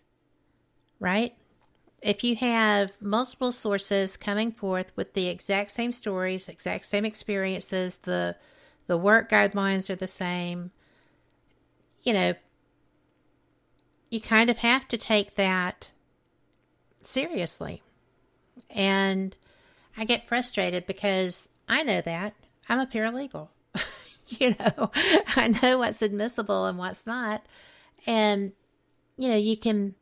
right? If you have multiple sources coming forth with the exact same stories, exact same experiences, the work guidelines are the same, you kind of have to take that seriously. And I get frustrated because I know that. I'm a paralegal. I know what's admissible and what's not. And, you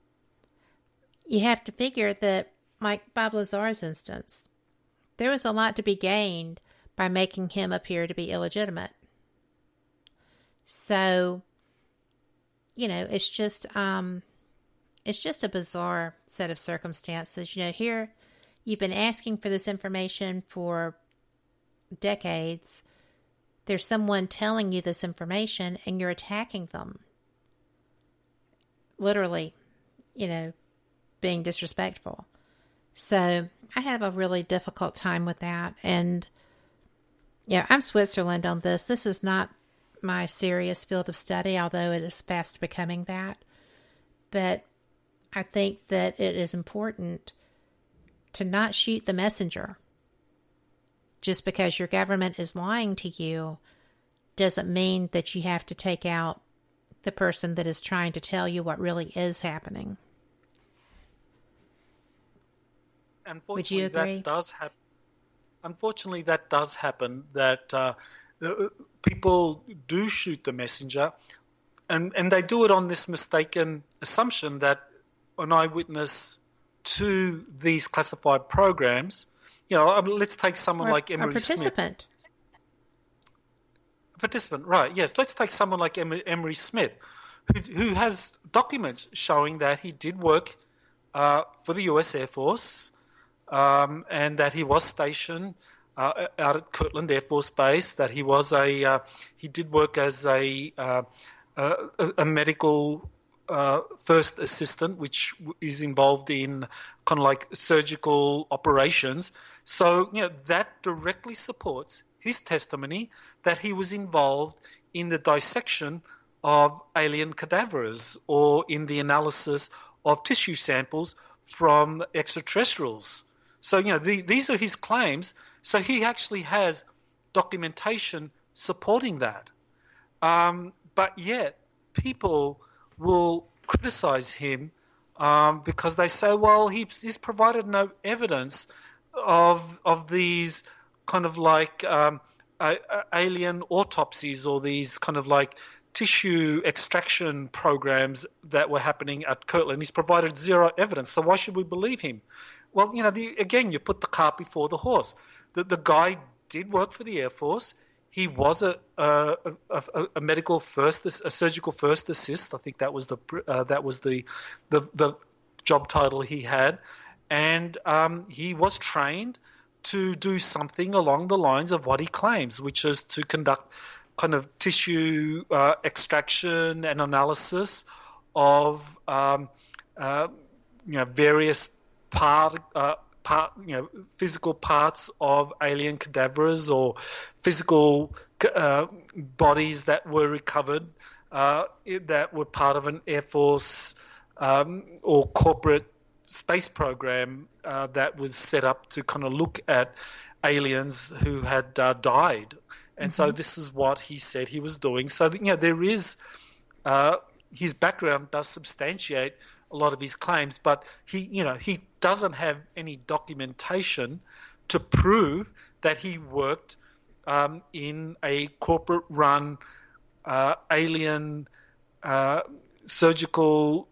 have to figure that, like Bob Lazar's instance, there was a lot to be gained by making him appear to be illegitimate. So, it's just a bizarre set of circumstances. Here you've been asking for this information for decades. There's someone telling you this information and you're attacking them. Literally, being disrespectful. So I have a really difficult time with that. And I'm Switzerland on this. This is not my serious field of study, although it is fast becoming that. But I think that it is important to not shoot the messenger. Just because your government is lying to you doesn't mean that you have to take out the person that is trying to tell you what really is happening. Would you agree? That does happen. Unfortunately, that does happen, that people do shoot the messenger, and they do it on this mistaken assumption that an eyewitness to these classified programs, let's take someone like Emery Smith. A participant, right, yes. Let's take someone like Emery Smith, who has documents showing that he did work for the U.S. Air Force, and that he was stationed out at Kirtland Air Force Base. That he did work as a medical first assistant, which is involved in kind of like surgical operations. So, that directly supports his testimony that he was involved in the dissection of alien cadavers or in the analysis of tissue samples from extraterrestrials. So, these are his claims. So he actually has documentation supporting that. But yet people will criticize him because they say, well, he's provided no evidence of these kind of like alien autopsies or these kind of like tissue extraction programs that were happening at Kirtland. He's provided zero evidence. So why should we believe him? Well, again, you put the cart before the horse. The guy did work for the Air Force. He was a medical first, a surgical first assist. I think that was the job title he had, and he was trained to do something along the lines of what he claims, which is to conduct kind of tissue extraction and analysis of various physical parts of alien cadavers or physical bodies that were recovered that were part of an Air Force or corporate space program that was set up to kind of look at aliens who had died. And so this is what he said he was doing. So, there is his background does substantiate a lot of his claims, but he doesn't have any documentation to prove that he worked in a corporate-run alien surgical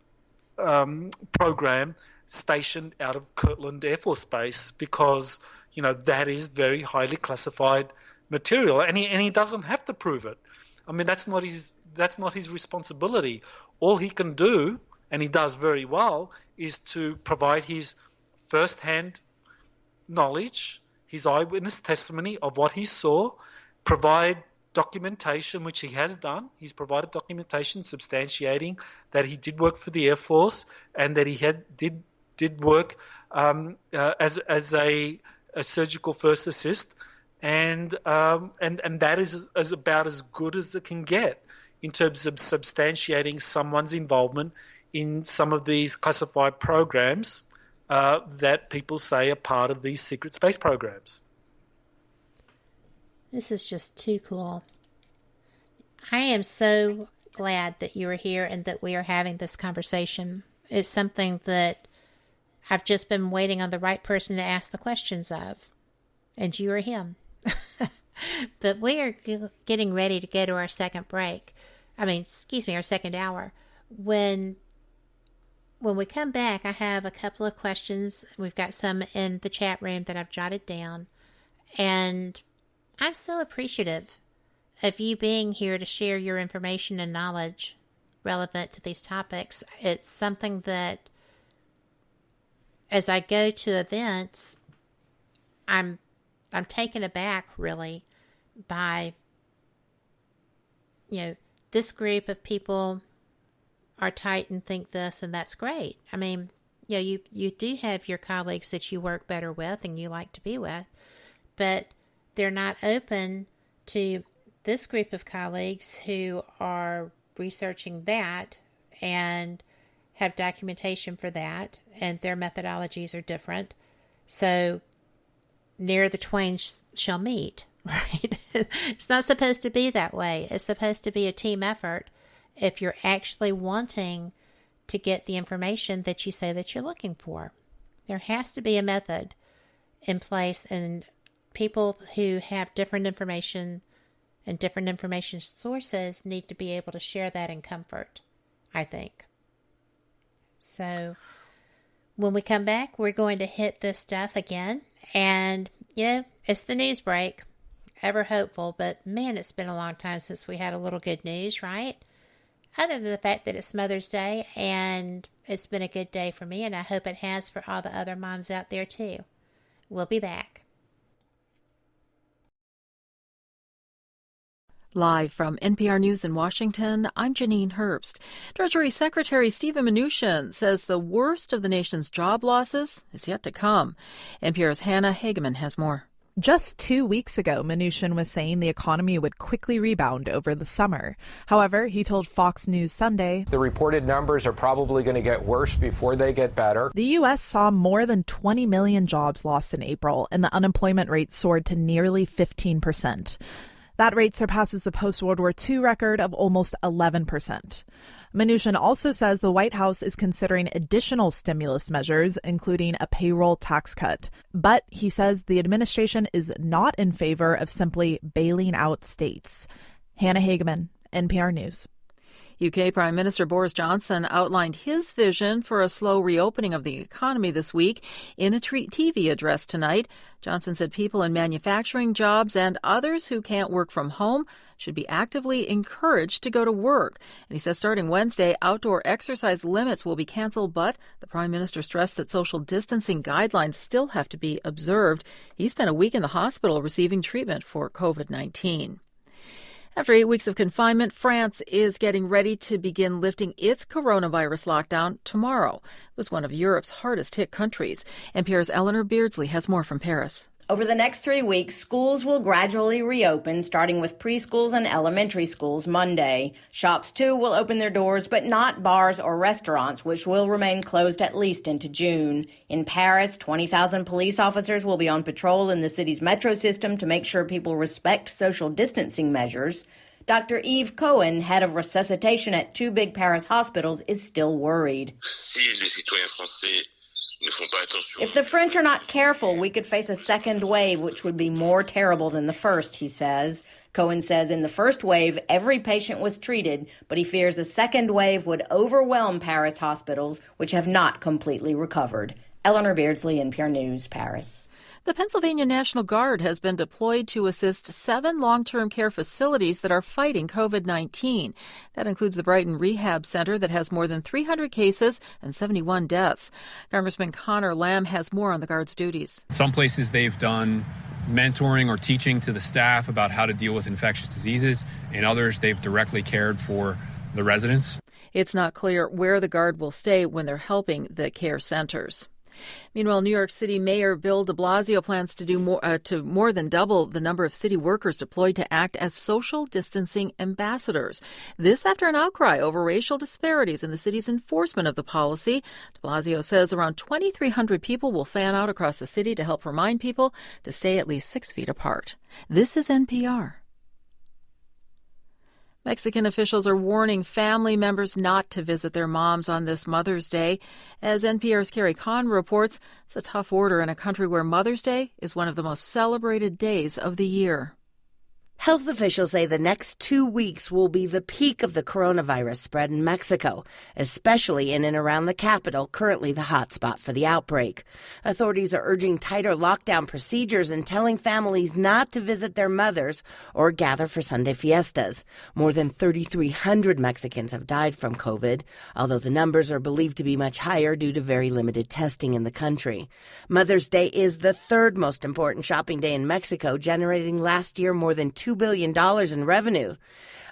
program stationed out of Kirtland Air Force Base, because that is very highly classified material, and he doesn't have to prove it. I mean, that's not his responsibility. All he can do, and he does very well, is to provide his first-hand knowledge, his eyewitness testimony of what he saw, provide documentation, which he has done. He's provided documentation substantiating that he did work for the Air Force and that he did work as a surgical first assist, and that is about as good as it can get in terms of substantiating someone's involvement in some of these classified programs that people say are part of these secret space programs. This is just too cool. I am so glad that you are here and that we are having this conversation. It's something that I've just been waiting on the right person to ask the questions of, and you are him. But we are getting ready to go to our second break. Our second hour. When we come back, I have a couple of questions. We've got some in the chat room that I've jotted down. And I'm so appreciative of you being here to share your information and knowledge relevant to these topics. It's something that, as I go to events, I'm taken aback, really, by, this group of people are tight and think this, and that's great. I mean, you do have your colleagues that you work better with and you like to be with, but they're not open to this group of colleagues who are researching that and have documentation for that, and their methodologies are different. So near the twain shall meet, right? It's not supposed to be that way. It's supposed to be a team effort if you're actually wanting to get the information that you say that you're looking for. There has to be a method in place, and people who have different information and different information sources need to be able to share that in comfort, I think. So when we come back, we're going to hit this stuff again. And, it's the news break. Ever hopeful, but man, it's been a long time since we had a little good news, right? Other than the fact that it's Mother's Day and it's been a good day for me, and I hope it has for all the other moms out there too. We'll be back. Live from NPR News in Washington, I'm Janine Herbst. Treasury Secretary Steven Mnuchin says the worst of the nation's job losses is yet to come. NPR's Hannah Hageman has more. Just 2 weeks ago, Mnuchin was saying the economy would quickly rebound over the summer. However, he told Fox News Sunday, the reported numbers are probably going to get worse before they get better. The U.S. saw more than 20 million jobs lost in April, and the unemployment rate soared to nearly 15%. That rate surpasses the post-World War II record of almost 11%. Mnuchin also says the White House is considering additional stimulus measures, including a payroll tax cut. But he says the administration is not in favor of simply bailing out states. Hannah Hageman, NPR News. UK Prime Minister Boris Johnson outlined his vision for a slow reopening of the economy this week in a TV address tonight. Johnson said people in manufacturing jobs and others who can't work from home should be actively encouraged to go to work. And he says starting Wednesday, outdoor exercise limits will be canceled, but the Prime Minister stressed that social distancing guidelines still have to be observed. He spent a week in the hospital receiving treatment for COVID-19. After 8 weeks of confinement, France is getting ready to begin lifting its coronavirus lockdown tomorrow. It was one of Europe's hardest-hit countries. NPR's Eleanor Beardsley has more from Paris. Over the next 3 weeks, schools will gradually reopen, starting with preschools and elementary schools Monday. Shops, too, will open their doors, but not bars or restaurants, which will remain closed at least into June. In Paris, 20,000 police officers will be on patrol in the city's metro system to make sure people respect social distancing measures. Dr. Yves Cohen, head of resuscitation at two big Paris hospitals, is still worried. If the French are not careful, we could face a second wave, which would be more terrible than the first, he says. Cohen says in the first wave, every patient was treated, but he fears a second wave would overwhelm Paris hospitals, which have not completely recovered. Eleanor Beardsley, NPR News, Paris. The Pennsylvania National Guard has been deployed to assist 7 long-term care facilities that are fighting COVID-19. That includes the Brighton Rehab Center that has more than 300 cases and 71 deaths. Congressman Connor Lamb has more on the Guard's duties. Some places they've done mentoring or teaching to the staff about how to deal with infectious diseases. In others, they've directly cared for the residents. It's not clear where the Guard will stay when they're helping the care centers. Meanwhile, New York City Mayor Bill de Blasio plans to do more than double the number of city workers deployed to act as social distancing ambassadors. This after an outcry over racial disparities in the city's enforcement of the policy. De Blasio says around 2,300 people will fan out across the city to help remind people to stay at least 6 feet apart. This is NPR. Mexican officials are warning family members not to visit their moms on this Mother's Day. As NPR's Carrie Kahn reports, it's a tough order in a country where Mother's Day is one of the most celebrated days of the year. Health officials say the next 2 weeks will be the peak of the coronavirus spread in Mexico, especially in and around the capital, currently the hotspot for the outbreak. Authorities are urging tighter lockdown procedures and telling families not to visit their mothers or gather for Sunday fiestas. More than 3,300 Mexicans have died from COVID, although the numbers are believed to be much higher due to very limited testing in the country. Mother's Day is the third most important shopping day in Mexico, generating last year more than $2 billion in revenue.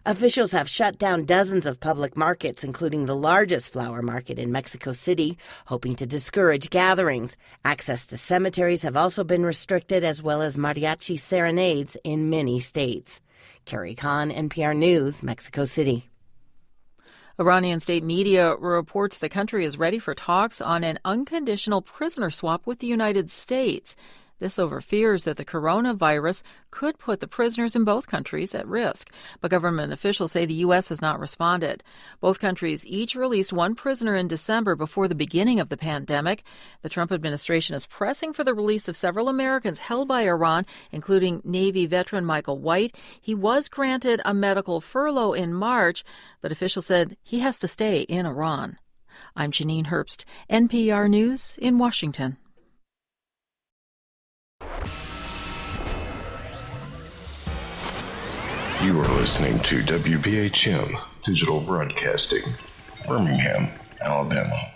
Officials have shut down dozens of public markets, including the largest flower market in Mexico City, hoping to discourage gatherings. Access to cemeteries have also been restricted, as well as mariachi serenades in many states. Carrie Kahn, NPR News, Mexico City. Iranian state media reports the country is ready for talks on an unconditional prisoner swap with the United States. This over fears that the coronavirus could put the prisoners in both countries at risk. But government officials say the U.S. has not responded. Both countries each released one prisoner in December before the beginning of the pandemic. The Trump administration is pressing for the release of several Americans held by Iran, including Navy veteran Michael White. He was granted a medical furlough in March, but officials said he has to stay in Iran. I'm Janine Herbst, NPR News in Washington. You are listening to WBHM Digital Broadcasting, Birmingham, Alabama.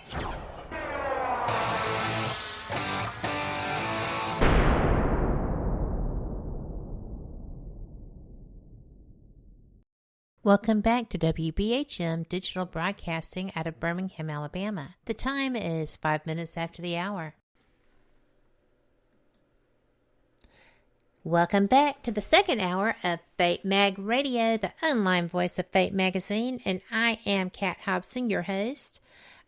Welcome back to WBHM Digital Broadcasting out of Birmingham, Alabama. The time is 5 minutes after the hour. Welcome back to the second hour of Fate Mag Radio, the online voice of Fate Magazine, and I am Kat Hobson, your host.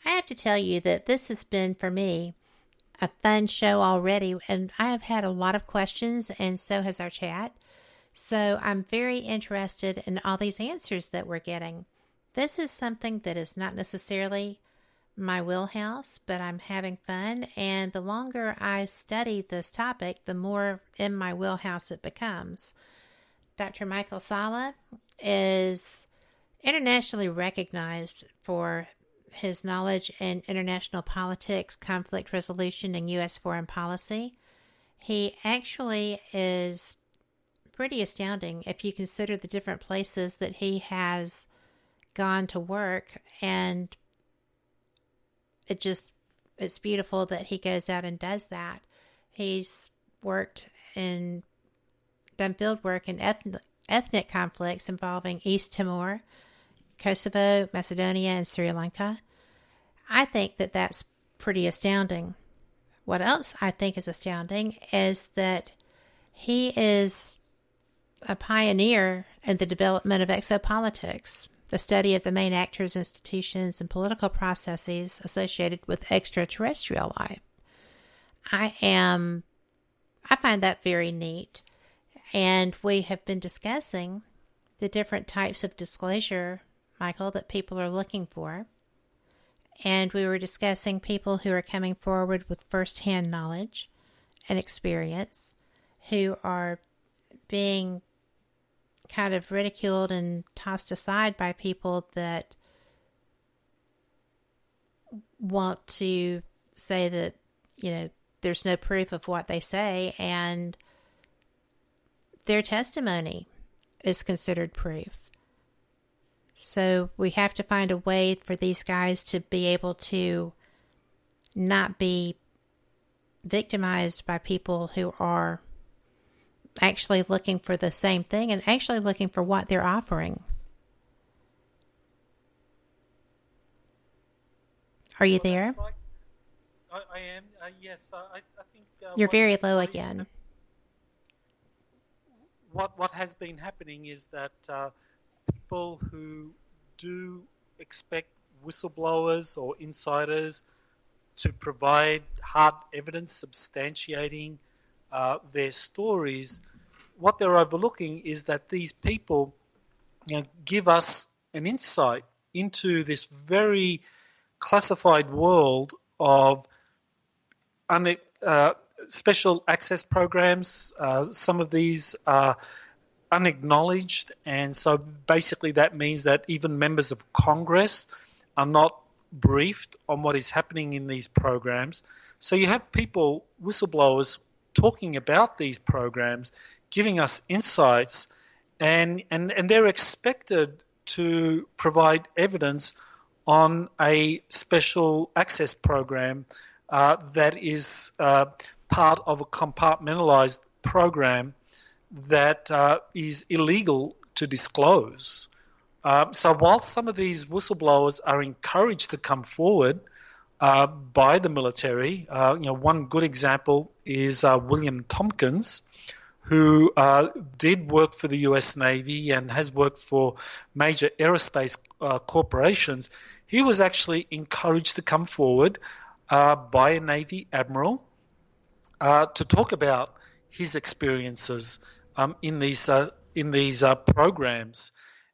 I have to tell you that this has been, for me, a fun show already, and I have had a lot of questions, and so has our chat. So I'm very interested in all these answers that we're getting. This is something that is not necessarily my wheelhouse, but I'm having fun, and the longer I study this topic, the more in my wheelhouse it becomes. Dr. Michael Salla is internationally recognized for his knowledge in international politics, conflict resolution, and U.S. foreign policy. He actually is pretty astounding if you consider the different places that he has gone to work, and it's beautiful that he goes out and does that. He's done field work in ethnic conflicts involving East Timor, Kosovo, Macedonia, and Sri Lanka. I think that that's pretty astounding. What else I think is astounding is that he is a pioneer in the development of exopolitics, the study of the main actors, institutions, and political processes associated with extraterrestrial life. I find that very neat, and we have been discussing the different types of disclosure, Michael, that people are looking for, and we were discussing people who are coming forward with first-hand knowledge and experience, who are being kind of ridiculed and tossed aside by people that want to say that, there's no proof of what they say, and their testimony is considered proof. So we have to find a way for these guys to be able to not be victimized by people who are actually looking for the same thing and actually looking for what they're offering. Are you there? Right. I am. Yes, I think you're very low again. What has been happening is that people who do expect whistleblowers or insiders to provide hard evidence substantiating their stories, what they're overlooking is that these people give us an insight into this very classified world of special access programs. Some of these are unacknowledged, and so basically that means that even members of Congress are not briefed on what is happening in these programs. So you have people, whistleblowers, talking about these programs, giving us insights, and they're expected to provide evidence on a special access program that is part of a compartmentalized program that is illegal to disclose. So while some of these whistleblowers are encouraged to come forward by the military, one good example is William Tompkins, who did work for the U.S. Navy and has worked for major aerospace corporations. He was actually encouraged to come forward by a Navy admiral to talk about his experiences in these programs,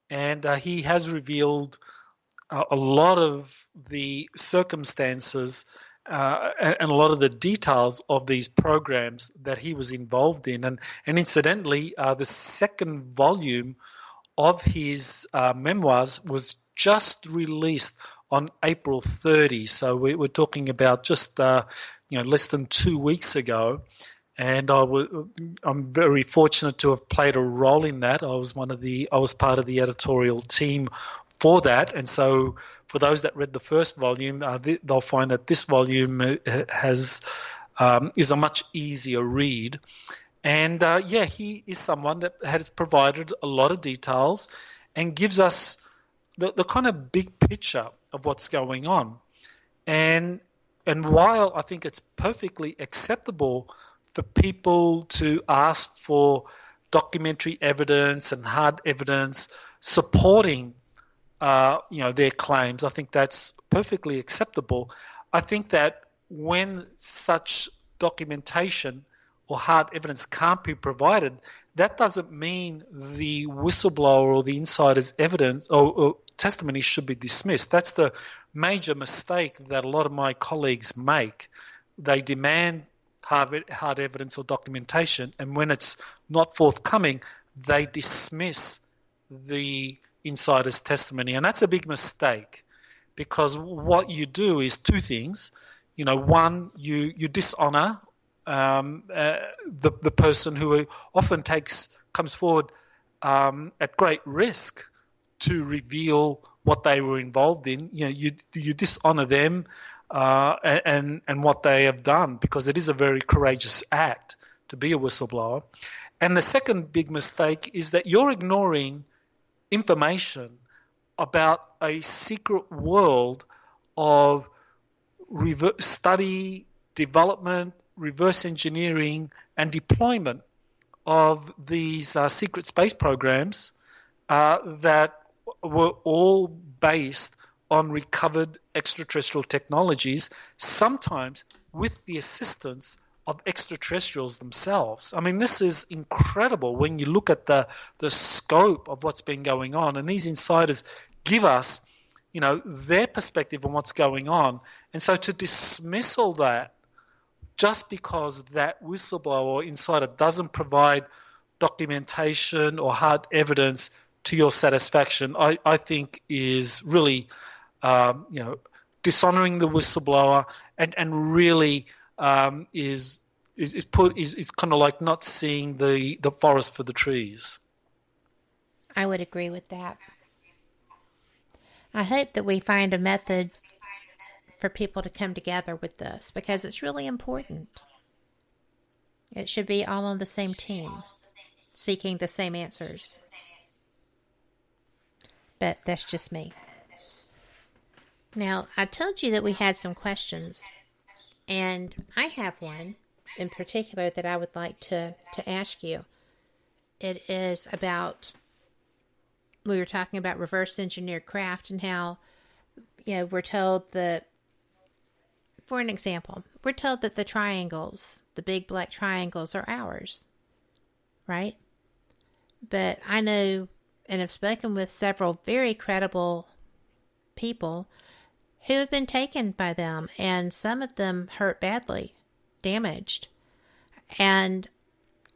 and he has revealed a lot of the circumstances and a lot of the details of these programs that he was involved in. And incidentally, the second volume of his memoirs was just released on April 30. So we're talking about just less than 2 weeks ago. And I'm very fortunate to have played a role in that. I was part of the editorial team for that. And so for those that read the first volume, they'll find that this volume is a much easier read. And he is someone that has provided a lot of details and gives us the kind of big picture of what's going on. And while I think it's perfectly acceptable for people to ask for documentary evidence and hard evidence supporting their claims, I think that's perfectly acceptable. I think that when such documentation or hard evidence can't be provided, that doesn't mean the whistleblower or the insider's evidence or testimony should be dismissed. That's the major mistake that a lot of my colleagues make. They demand hard evidence or documentation, and when it's not forthcoming, they dismiss the insider's testimony. And that's a big mistake, because what you do is two things. One, you dishonor the person who often comes forward at great risk to reveal what they were involved in. You dishonor them and what they have done, because it is a very courageous act to be a whistleblower. And the second big mistake is that you're ignoring information about a secret world of study, development, reverse engineering, and deployment of these secret space programs that were all based on recovered extraterrestrial technologies, sometimes with the assistance of extraterrestrials themselves. I mean, this is incredible when you look at the scope of what's been going on, and these insiders give us, their perspective on what's going on. And so to dismiss all that just because that whistleblower or insider doesn't provide documentation or hard evidence to your satisfaction, I think is really, dishonoring the whistleblower and really is kind of like not seeing the forest for the trees. I would agree with that. I hope that we find a method for people to come together with this, because it's really important. It should be all on the same team, seeking the same answers. But that's just me. Now, I told you that we had some questions, and I have one in particular that I would like to ask you. It is about, we were talking about reverse engineered craft and how, we're told that, for an example, we're told that the triangles, the big black triangles, are ours, right? But I know and have spoken with several very credible people who have been taken by them, and some of them hurt badly, damaged. And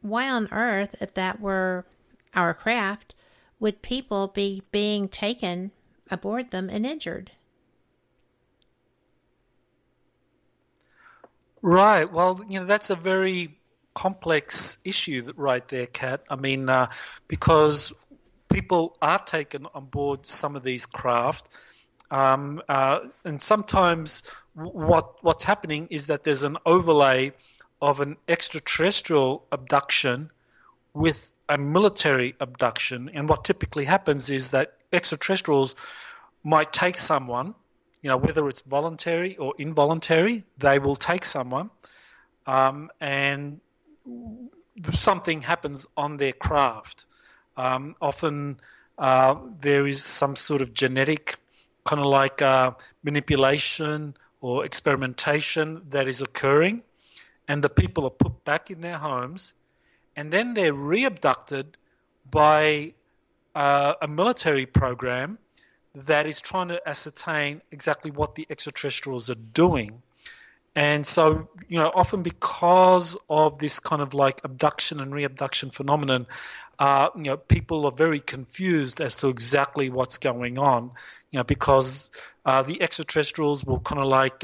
why on earth, if that were our craft, would people be being taken aboard them and injured? Right. Well, that's a very complex issue right there, Kat. I mean, because people are taken on board some of these craft, and sometimes what's happening is that there's an overlay of an extraterrestrial abduction with a military abduction. And what typically happens is that extraterrestrials might take someone, whether it's voluntary or involuntary, they will take someone, and something happens on their craft. Often there is some sort of genetic kind of like manipulation or experimentation that is occurring, and the people are put back in their homes, and then they're re-abducted by a military program that is trying to ascertain exactly what the extraterrestrials are doing. And so, often because of this kind of like abduction and re-abduction phenomenon, people are very confused as to exactly what's going on, because the extraterrestrials will kind of like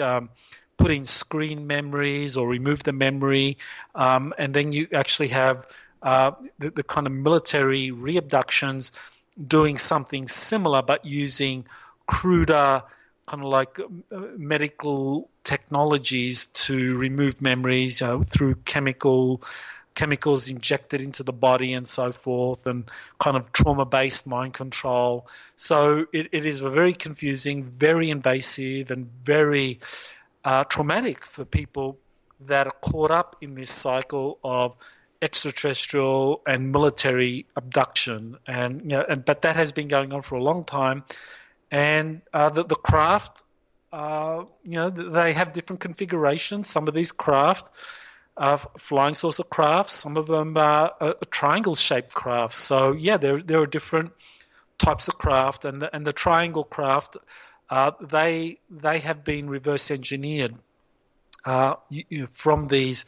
put in screen memories or remove the memory, and then you actually have the kind of military re-abductions doing something similar but using cruder kind of like medical technologies to remove memories through chemicals injected into the body and so forth, and kind of trauma-based mind control. So it is very confusing, very invasive, and very traumatic for people that are caught up in this cycle of extraterrestrial and military abduction. But that has been going on for a long time. And the craft, they have different configurations. Some of these craft are flying saucer crafts. Some of them are triangle-shaped crafts. So, yeah, there are different types of craft. And the triangle craft, they have been reverse engineered from these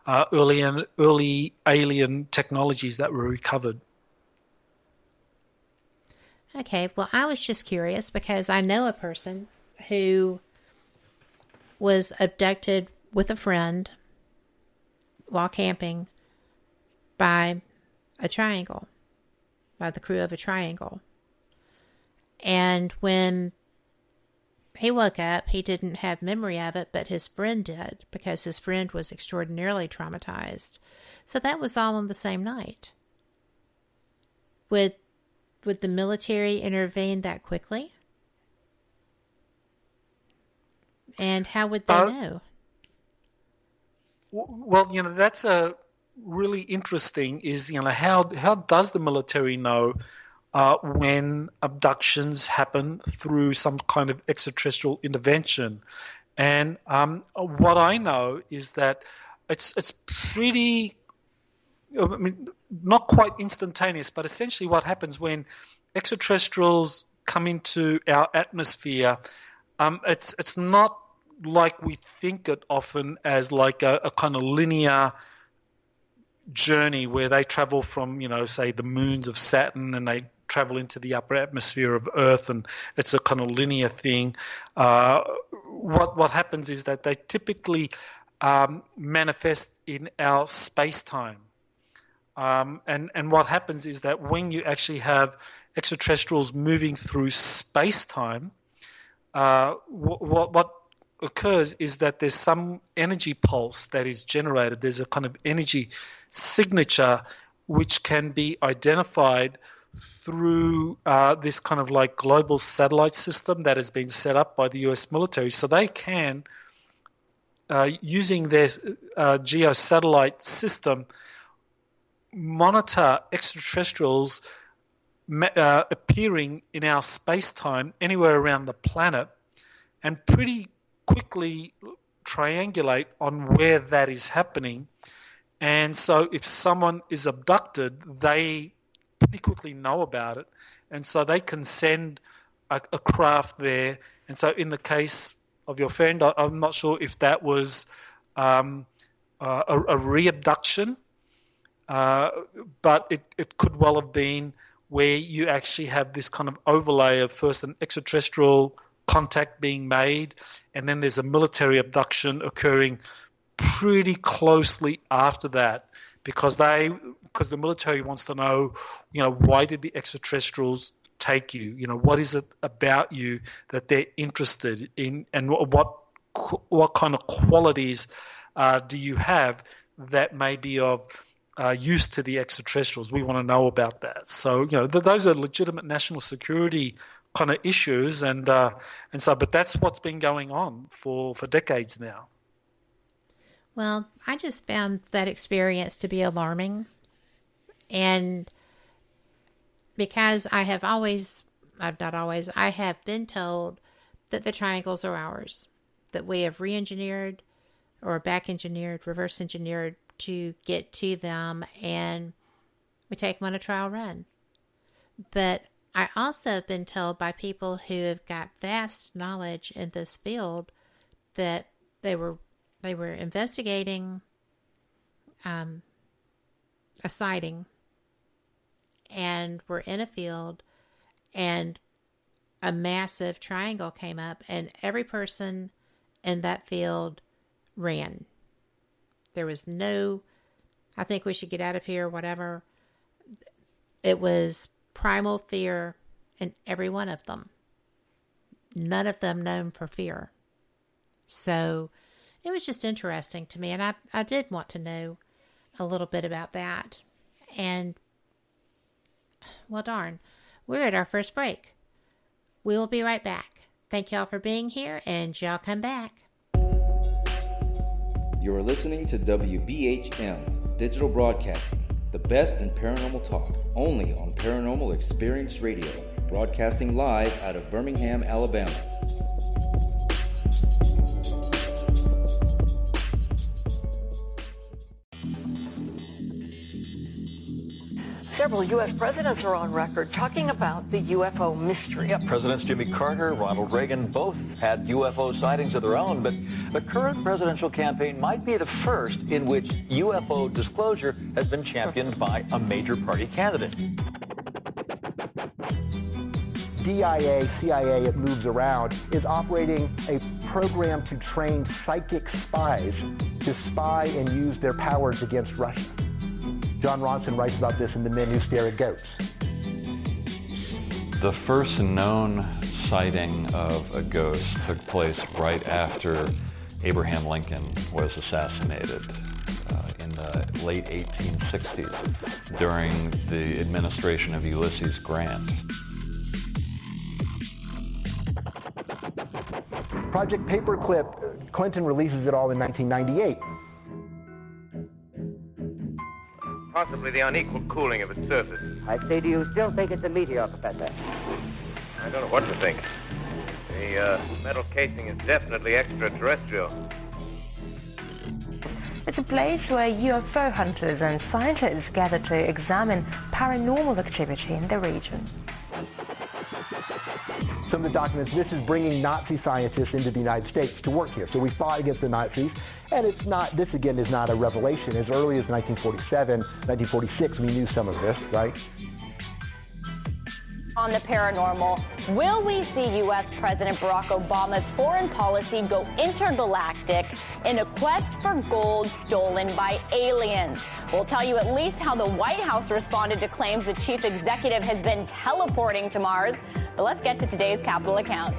early alien technologies that were recovered. Okay, well, I was just curious because I know a person who was abducted with a friend while camping by the crew of a triangle. And when he woke up, he didn't have memory of it, but his friend did, because his friend was extraordinarily traumatized. So that was all on the same night. Would the military intervene that quickly? And how would they know? Well, that's a really interesting is, how does the military know when abductions happen through some kind of extraterrestrial intervention? And what I know is that it's pretty, not quite instantaneous, but essentially what happens when extraterrestrials come into our atmosphere, it's not like we think it often as like a kind of linear journey where they travel from, say the moons of Saturn, and they travel into the upper atmosphere of Earth, and it's a kind of linear thing. What happens is that they typically manifest in our space-time. And what happens is that when you actually have extraterrestrials moving through space-time, what occurs is that there's some energy pulse that is generated. There's a kind of energy signature which can be identified through this kind of like global satellite system that has been set up by the US military. So they can, using their geosatellite system, monitor extraterrestrials appearing in our space-time anywhere around the planet, and pretty quickly triangulate on where that is happening. And so if someone is abducted, they pretty quickly know about it, and so they can send a craft there. And so in the case of your friend, I'm not sure if that was a re-abduction, but it could well have been where you actually have this kind of overlay of first an extraterrestrial contact being made, and then there's a military abduction occurring pretty closely after that, because the military wants to know, why did the extraterrestrials take you? What is it about you that they're interested in, and what kind of qualities do you have that may be of use to the extraterrestrials? We want to know about that. So, those are legitimate national security kind of issues, and so, but that's what's been going on for decades now. Well, I just found that experience to be alarming, and because I have been told that the triangles are ours, that we have re-engineered or back-engineered, reverse-engineered to get to them, and we take them on a trial run. But I also have been told by people who have got vast knowledge in this field that they were investigating a sighting, and were in a field, and a massive triangle came up, and every person in that field ran. There was no, I think we should get out of here, whatever. It was primal fear in every one of them. None of them known for fear. So it was just interesting to me, and I did want to know a little bit about that. And, well, darn, we're at our first break. We will be right back. Thank y'all for being here, and y'all come back. You're listening to WBHM Digital Broadcasting, the best in paranormal talk, only on Paranormal Experience Radio, broadcasting live out of Birmingham, Alabama. Several U.S. presidents are on record talking about the UFO mystery. Yeah, Presidents Jimmy Carter, Ronald Reagan both had UFO sightings of their own, but the current presidential campaign might be the first in which UFO disclosure has been championed by a major party candidate. DIA, CIA, it moves around, is operating a program to train psychic spies to spy and use their powers against Russia. John Ronson writes about this in The Men Who Stare at Goats. The first known sighting of a ghost took place right after Abraham Lincoln was assassinated in the late 1860s during the administration of Ulysses Grant. Project Paperclip, Clinton releases it all in 1998. Possibly the unequal cooling of its surface. I say, do you still think it's a meteor, Professor? I don't know what to think. The metal casing is definitely extraterrestrial. It's a place where UFO hunters and scientists gather to examine paranormal activity in the region. Some of the documents, this is bringing Nazi scientists into the United States to work here. So we fought against the Nazis, and it's not, this again is not a revelation. As early as 1947, 1946, we knew some of this, right? On the paranormal, will we see U.S. President Barack Obama's foreign policy go intergalactic in a quest for gold stolen by aliens? We'll tell you at least how the White House responded to claims the chief executive has been teleporting to Mars. But let's get to today's Capitol account.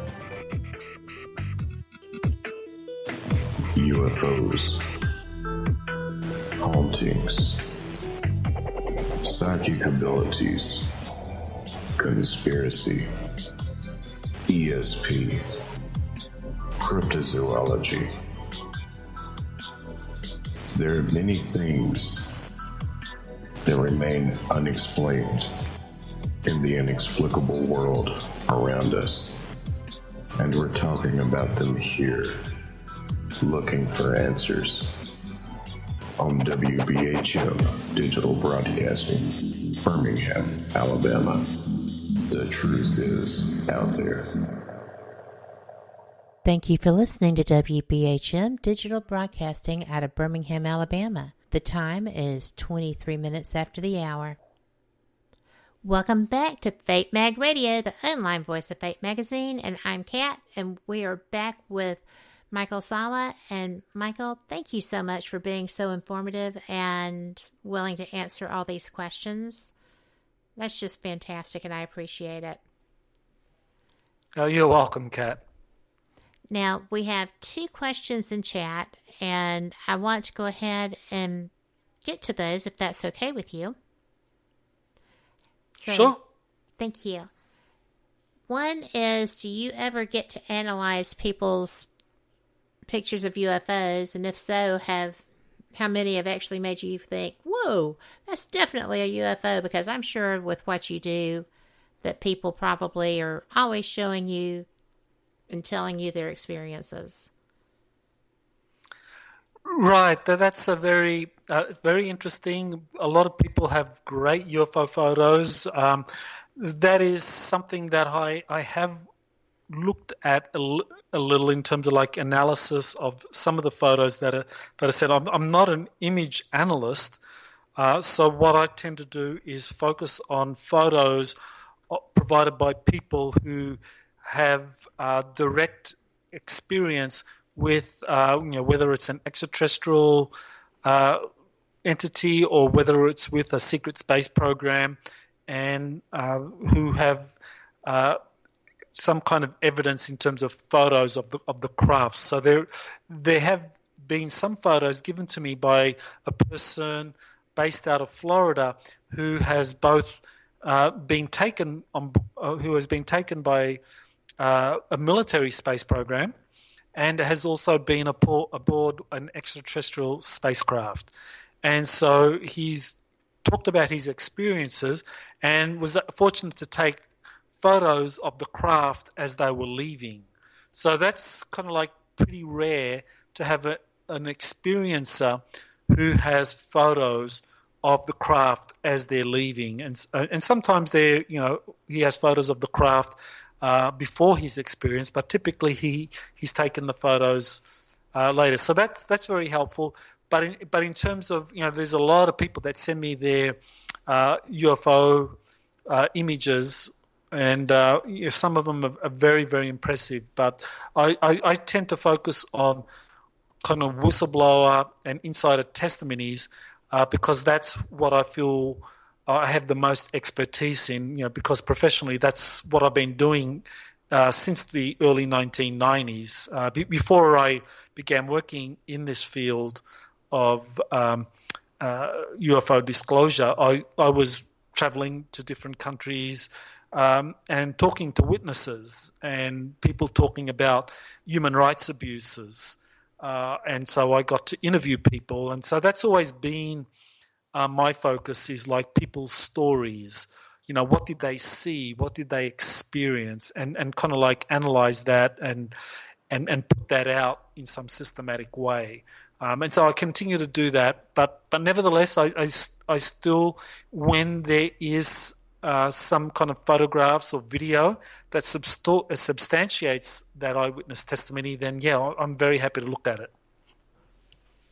UFOs, hauntings, psychic abilities, conspiracy, ESP, cryptozoology. There are many things that remain unexplained in the inexplicable world around us, and we're talking about them here, looking for answers on WBHM Digital Broadcasting, Birmingham, Alabama. The truth is out there. Thank you for listening to WBHM Digital Broadcasting out of Birmingham, Alabama. The time is 23 minutes after the hour. Welcome back to Fate Mag Radio, the online voice of Fate Magazine, and I'm Kat, and we are back with Michael Salla. And Michael, thank you so much for being so informative and willing to answer all these questions. That's just fantastic, and I appreciate it. Oh, you're welcome, Kat. Now, we have 2 questions in chat, and I want to go ahead and get to those, if that's okay with you. So, sure. Thank you. One is, do you ever get to analyze people's pictures of UFOs? And if so, how many have actually made you think, whoa, that's definitely a UFO? Because I'm sure with what you do that people probably are always showing you and telling you their experiences. Right, that's a very interesting. A lot of people have great UFO photos. That is something that I have looked at a little in terms of like analysis of some of the photos that are said. I'm not an image analyst, so what I tend to do is focus on photos provided by people who have direct experience with whether it's an extraterrestrial entity or whether it's with a secret space program, and who have some kind of evidence in terms of photos of the craft. So there have been some photos given to me by a person based out of Florida who has both been taken by a military space program and has also been aboard an extraterrestrial spacecraft. And so he's talked about his experiences and was fortunate to take photos of the craft as they were leaving. So that's kind of like pretty rare to have an experiencer who has photos of the craft as they're leaving, and sometimes he has photos of the craft before his experience, but typically he's taken the photos later. So that's very helpful. But in terms of, there's a lot of people that send me their UFO images, and some of them are very, very impressive. But I tend to focus on kind of whistleblower and insider testimonies because that's what I feel I have the most expertise in, because professionally that's what I've been doing since the early 1990s. Before I began working in this field of UFO disclosure, I was traveling to different countries and talking to witnesses and people talking about human rights abuses. And so I got to interview people. And so that's always been my focus, is like people's stories. What did they see? What did they experience? And kind of like analyze that and put that out in some systematic way. And so I continue to do that. But nevertheless, I still, when there is some kind of photographs or video that substantiates that eyewitness testimony, then I'm very happy to look at it.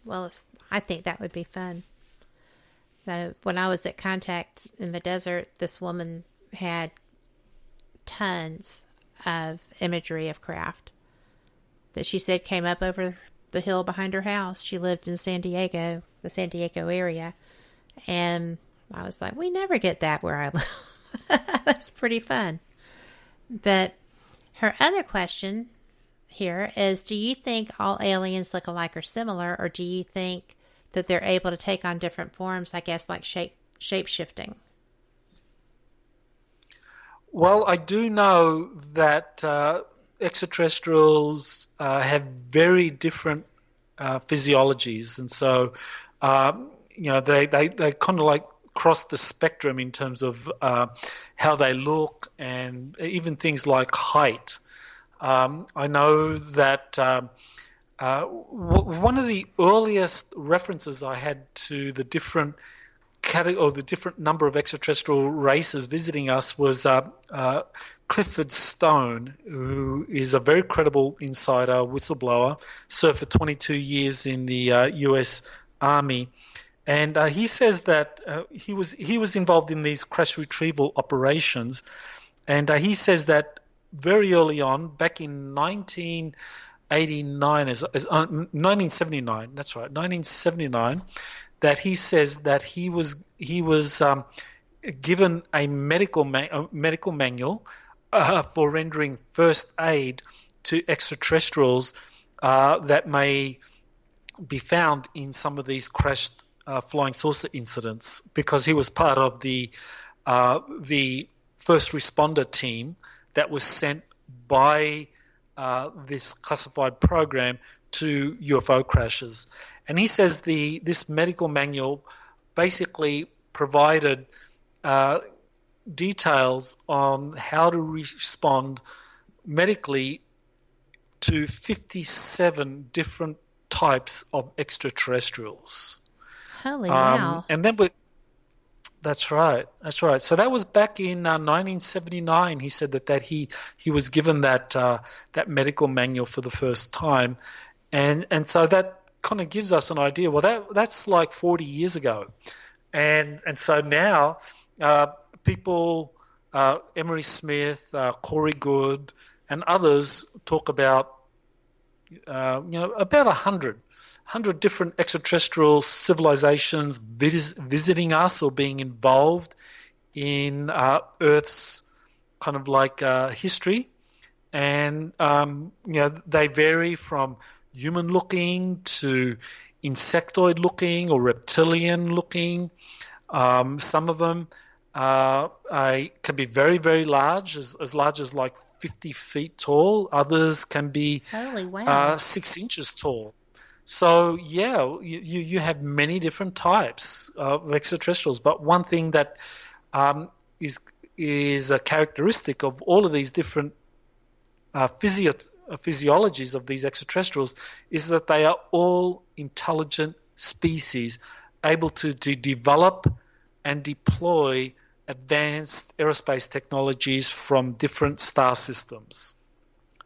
Well, I think that would be fun. So when I was at Contact in the desert, this woman had tons of imagery of craft that she said came up over the hill behind her house. She lived in San Diego, the San Diego area. And I was like, we never get that where I live. That's pretty fun. But her other question here is, do you think all aliens look alike or similar, or do you think that they're able to take on different forms, I guess, like shape-shifting? Well, I do know that extraterrestrials have very different physiologies, and so they kind of like cross the spectrum in terms of how they look, and even things like height. I know that one of the earliest references I had to the different the different number of extraterrestrial races visiting us was Clifford Stone, who is a very credible insider, whistleblower, served for 22 years in the U.S. Army. And he says that he was involved in these crash retrieval operations, and he says that very early on, back in 1979, that's right, 1979, that he says that he was given a medical manual for rendering first aid to extraterrestrials that may be found in some of these crashed flying saucer incidents, because he was part of the first responder team that was sent by this classified program to UFO crashes. And he says this medical manual basically provided details on how to respond medically to 57 different types of extraterrestrials. Holy wow. And then that's right. So that was back in 1979. He said that he was given that medical manual for the first time, and so that kind of gives us an idea. Well, that's like 40 years ago, and so now people, Emery Smith, Corey Good, and others talk about about 100 different extraterrestrial civilizations visiting us or being involved in Earth's kind of like history, and they vary from human-looking to insectoid-looking or reptilian-looking. Some of them can be very, very large, as large as like 50 feet tall. Others can be 6 inches tall. So, yeah, you have many different types of extraterrestrials. But one thing that is a characteristic of all of these different physiologies of these extraterrestrials is that they are all intelligent species able to develop and deploy advanced aerospace technologies from different star systems.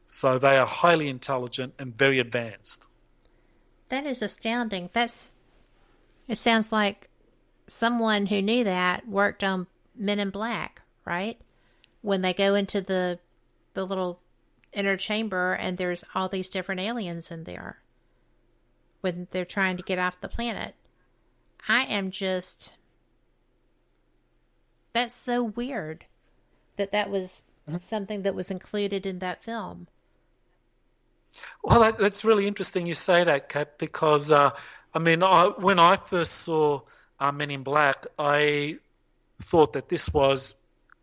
So they are highly intelligent and very advanced. That is astounding. It sounds like someone who knew that worked on Men in Black, right? When they go into the little inner chamber and there's all these different aliens in there when they're trying to get off the planet. That's so weird that was something that was included in that film. Well, that's really interesting you say that, Kat, because, when I first saw Men in Black, I thought that this was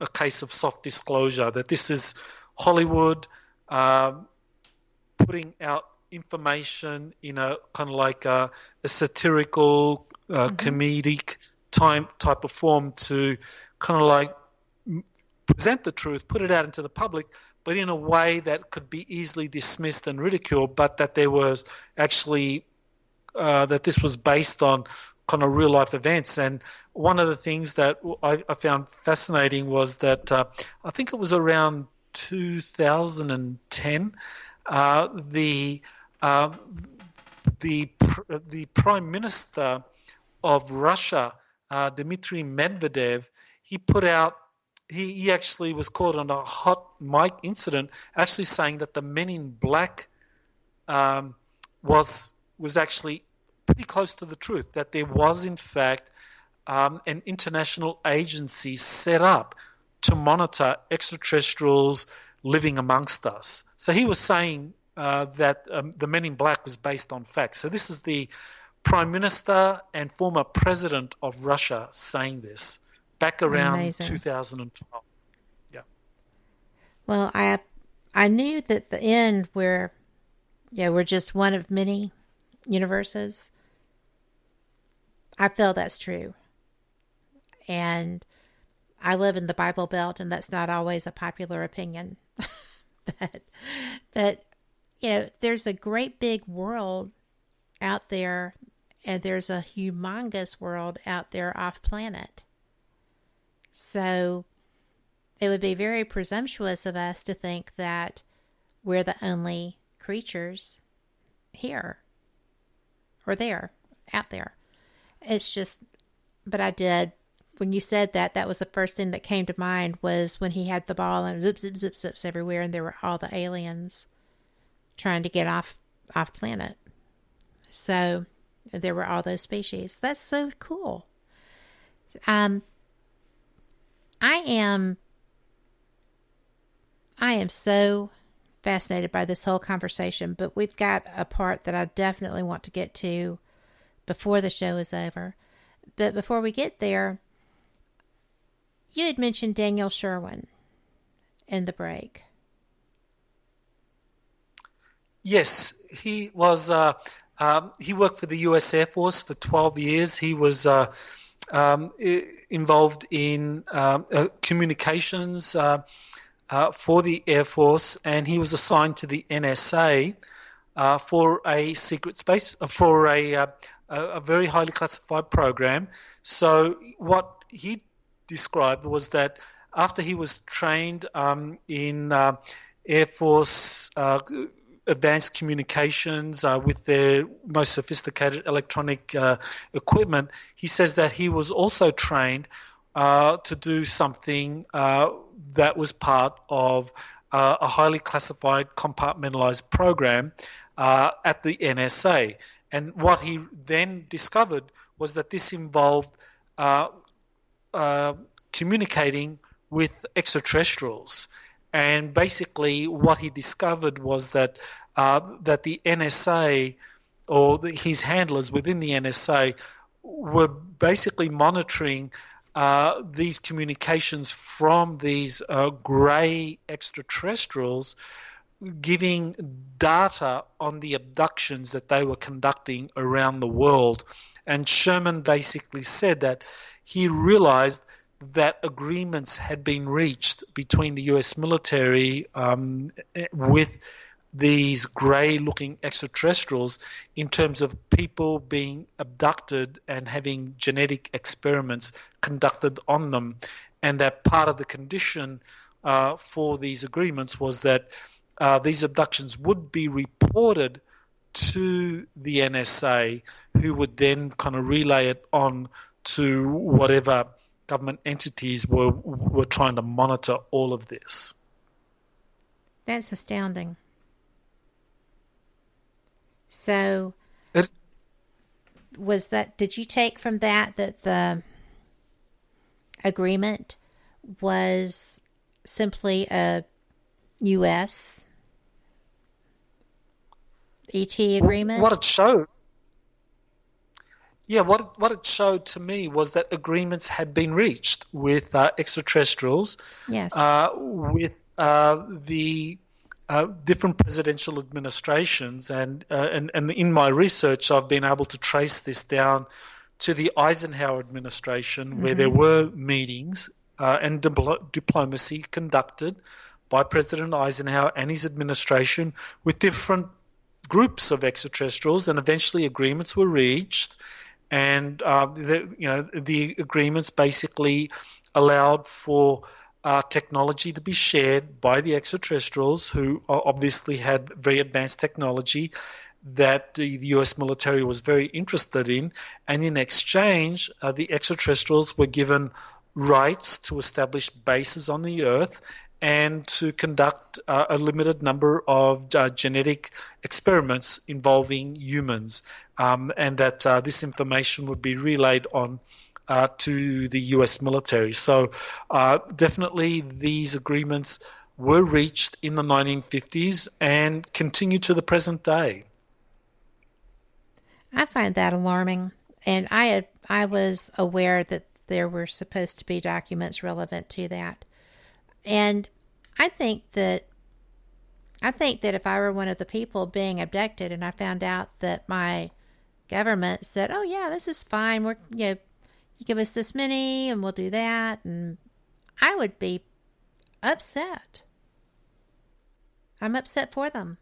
a case of soft disclosure, that this is Hollywood putting out information in a kind of like a satirical, comedic type of form to kind of like present the truth, put it out into the public, but in a way that could be easily dismissed and ridiculed, but that there was actually that this was based on kind of real life events. And one of the things that I found fascinating was that I think it was around 2010, the Prime Minister of Russia, Dmitry Medvedev, he actually was caught on a hot mic incident, actually saying that the Men in Black was actually pretty close to the truth, that there was in fact an international agency set up to monitor extraterrestrials living amongst us. So he was saying that the Men in Black was based on facts. So this is the Prime Minister and former President of Russia saying this back around Amazing. 2012. Yeah. Well, I knew that the end we're just one of many universes. I feel that's true. And I live in the Bible Belt, and that's not always a popular opinion. but there's a great big world out there, and there's a humongous world out there off planet. So it would be very presumptuous of us to think that we're the only creatures here or there, out there. It's just, but I did, when you said that was the first thing that came to mind was when he had the ball and zip, zip, zip, zips everywhere, and there were all the aliens trying to get off planet. So there were all those species. That's so cool. I am so fascinated by this whole conversation, but we've got a part that I definitely want to get to before the show is over. But before we get there, you had mentioned Daniel Sherwin in the break. Yes, he was. He worked for the U.S. Air Force for 12 years. He was involved in communications for the Air Force, and he was assigned to the NSA for a secret space, for a very highly classified program. So what he described was that after he was trained in Air Force advanced communications with their most sophisticated electronic equipment, he says that he was also trained to do something that was part of a highly classified compartmentalized program at the NSA. And what he then discovered was that this involved communicating with extraterrestrials. And basically what he discovered was that the NSA or his handlers within the NSA were basically monitoring these communications from these grey extraterrestrials, giving data on the abductions that they were conducting around the world. And Sherman basically said that he realized that agreements had been reached between the US military with these grey-looking extraterrestrials in terms of people being abducted and having genetic experiments conducted on them, and that part of the condition for these agreements was that these abductions would be reported to the NSA, who would then kind of relay it on to whatever government entities were trying to monitor all of this. That's astounding. So, did you take from that the agreement was simply a U.S. ET agreement? What it showed, what it showed to me was that agreements had been reached with extraterrestrials, yes, with the different presidential administrations, and in my research, I've been able to trace this down to the Eisenhower administration, where there were meetings and diplomacy conducted by President Eisenhower and his administration with different groups of extraterrestrials, and eventually agreements were reached, and the agreements basically allowed for technology to be shared by the extraterrestrials, who obviously had very advanced technology that the US military was very interested in, and in exchange, the extraterrestrials were given rights to establish bases on the Earth and to conduct a limited number of genetic experiments involving humans, and that this information would be relayed on to the US military. So definitely these agreements were reached in the 1950s and continue to the present day. I find that alarming, and I was aware that there were supposed to be documents relevant to that. And I think that if I were one of the people being abducted and I found out that my government said, "Oh yeah, this is fine. You give us this many and we'll do that," and I would be upset. I'm upset for them.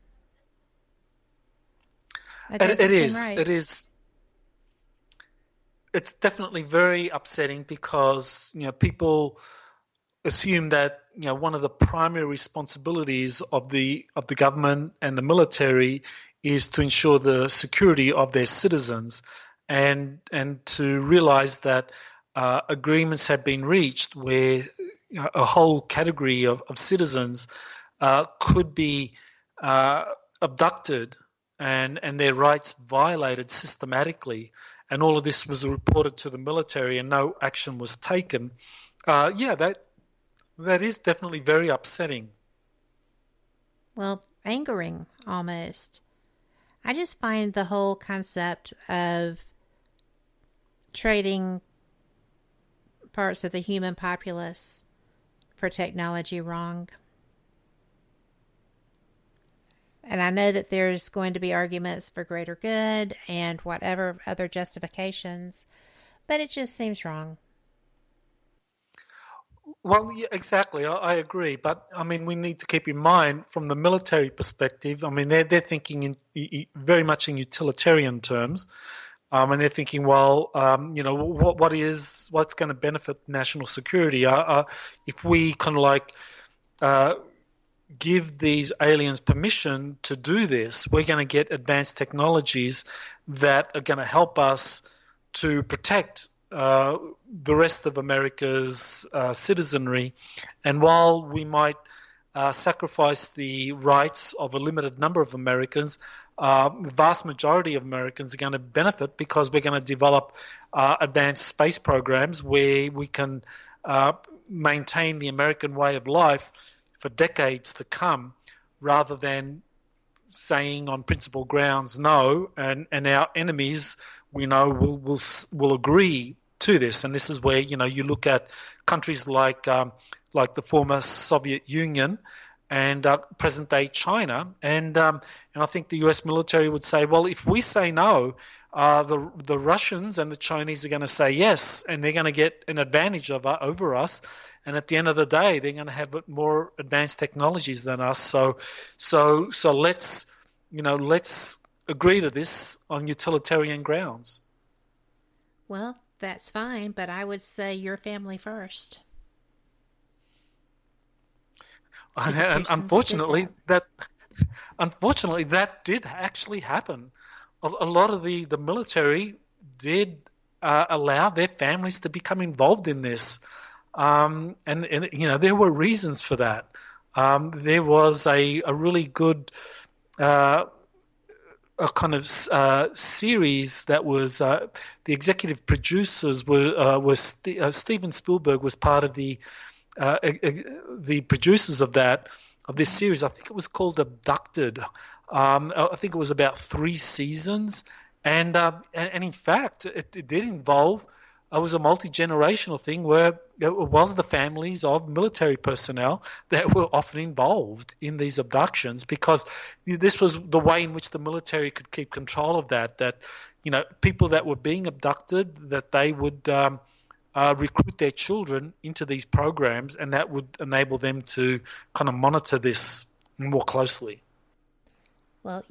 It is. It's definitely very upsetting because people assume that one of the primary responsibilities of the government and the military is to ensure the security of their citizens, and to realize that agreements have been reached where a whole category of citizens could be abducted and their rights violated systematically, and all of this was reported to the military and no action was taken. That is definitely very upsetting. Well, angering almost. I just find the whole concept of trading parts of the human populace for technology wrong. And I know that there's going to be arguments for greater good and whatever other justifications, but it just seems wrong. Well, yeah, exactly. I agree. But, I mean, we need to keep in mind from the military perspective, I mean, they're thinking very much in utilitarian terms. And they're thinking, well, what's going to benefit national security? If we kind of like give these aliens permission to do this, we're going to get advanced technologies that are going to help us to protect the rest of America's citizenry. And while we might sacrifice the rights of a limited number of Americans, the vast majority of Americans are going to benefit because we're going to develop advanced space programs where we can maintain the American way of life for decades to come, rather than saying on principle grounds no, and our enemies we know will agree to this. And this is where you look at countries like the former Soviet Union and present day China, and I think the U.S. military would say, well, if we say no, the Russians and the Chinese are going to say yes, and they're going to get an advantage over us. And at the end of the day, they're going to have more advanced technologies than us. So let's agree to this on utilitarian grounds. Well, that's fine, but I would say your family first. And unfortunately, that did actually happen. A lot of the military did allow their families to become involved in this, and there were reasons for that. There was a really good a kind of series that was the executive producers were Steven Spielberg was part of the producers of this series. I think it was called Abducted. I think it was about 3 seasons, and in fact, it did involve. It was a multi-generational thing where it was the families of military personnel that were often involved in these abductions, because this was the way in which the military could keep control of that. That people that were being abducted, that they would recruit their children into these programs, and that would enable them to kind of monitor this more closely. Well,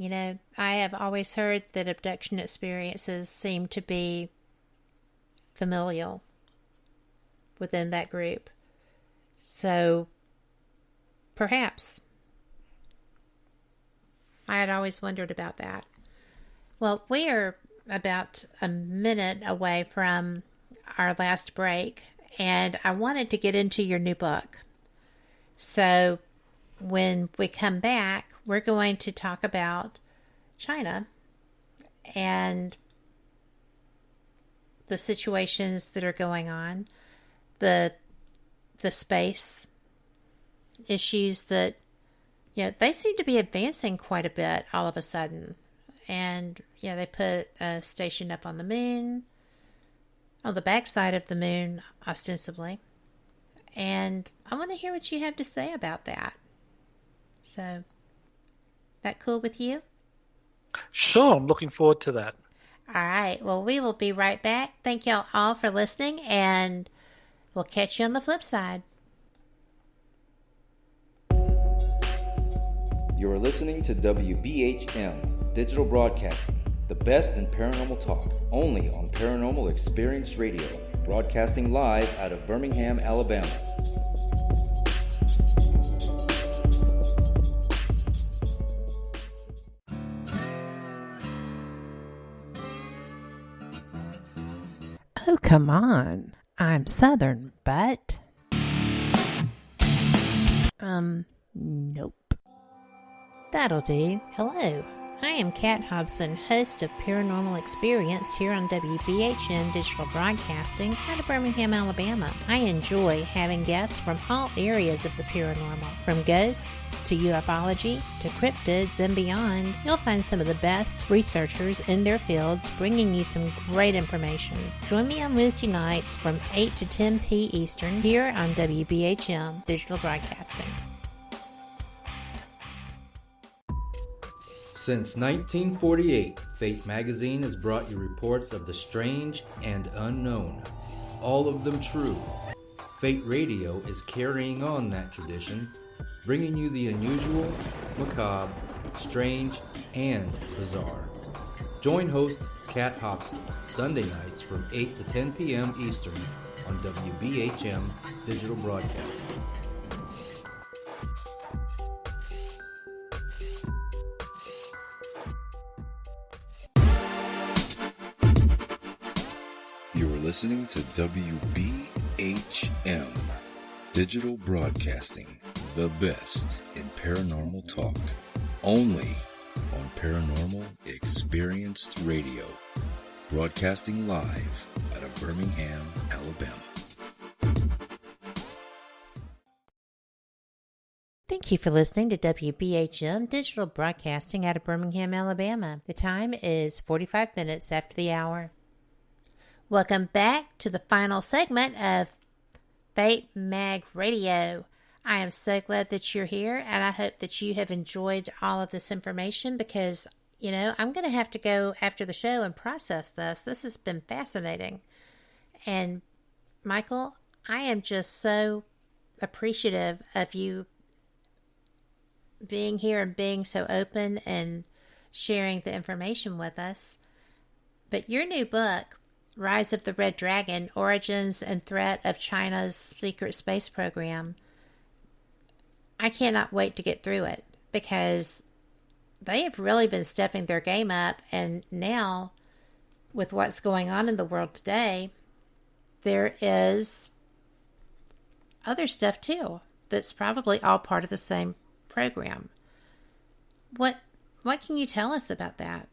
I have always heard that abduction experiences seem to be familial within that group. So perhaps. I had always wondered about that. Well, we are about a minute away from our last break, and I wanted to get into your new book. So when we come back, we're going to talk about China and the situations that are going on, the space issues that they seem to be advancing quite a bit all of a sudden. And they put a station up on the moon, on the backside of the moon, ostensibly. And I want to hear what you have to say about that. So, that cool with you? Sure, I'm looking forward to that. All right. Well, we will be right back. Thank y'all all for listening, and we'll catch you on the flip side. You are listening to WBHM Digital Broadcasting, the best in paranormal talk, only on Paranormal Experience Radio, broadcasting live out of Birmingham, Alabama. Oh, come on. I'm Southern, but... Nope. That'll do. Hello. I am Kat Hobson, host of Paranormal Experience here on WBHM Digital Broadcasting out of Birmingham, Alabama. I enjoy having guests from all areas of the paranormal, from ghosts to ufology to cryptids and beyond. You'll find some of the best researchers in their fields bringing you some great information. Join me on Wednesday nights from 8 to 10 p. Eastern here on WBHM Digital Broadcasting. Since 1948, Fate magazine has brought you reports of the strange and unknown, all of them true. Fate Radio is carrying on that tradition, bringing you the unusual, macabre, strange, and bizarre. Join host Kat Hobson Sunday nights from 8 to 10 p.m. Eastern on WBHM Digital Broadcasting. Listening to WBHM Digital Broadcasting, the best in paranormal talk, only on Paranormal Experienced Radio, broadcasting live out of Birmingham, Alabama. Thank you for listening to WBHM Digital Broadcasting out of Birmingham, Alabama. The time is 45 minutes after the hour. Welcome back to the final segment of Fate Mag Radio. I am so glad that you're here, and I hope that you have enjoyed all of this information because, you know, I'm going to have to go after the show and process this. This has been fascinating. And, Michael, I am just so appreciative of you being here and being so open and sharing the information with us. But your new book, Rise of the Red Dragon, Origins and Threat of China's Secret Space Program, I cannot wait to get through it because they have really been stepping their game up, and now with what's going on in the world today, there is other stuff too that's probably all part of the same program. What can you tell us about that?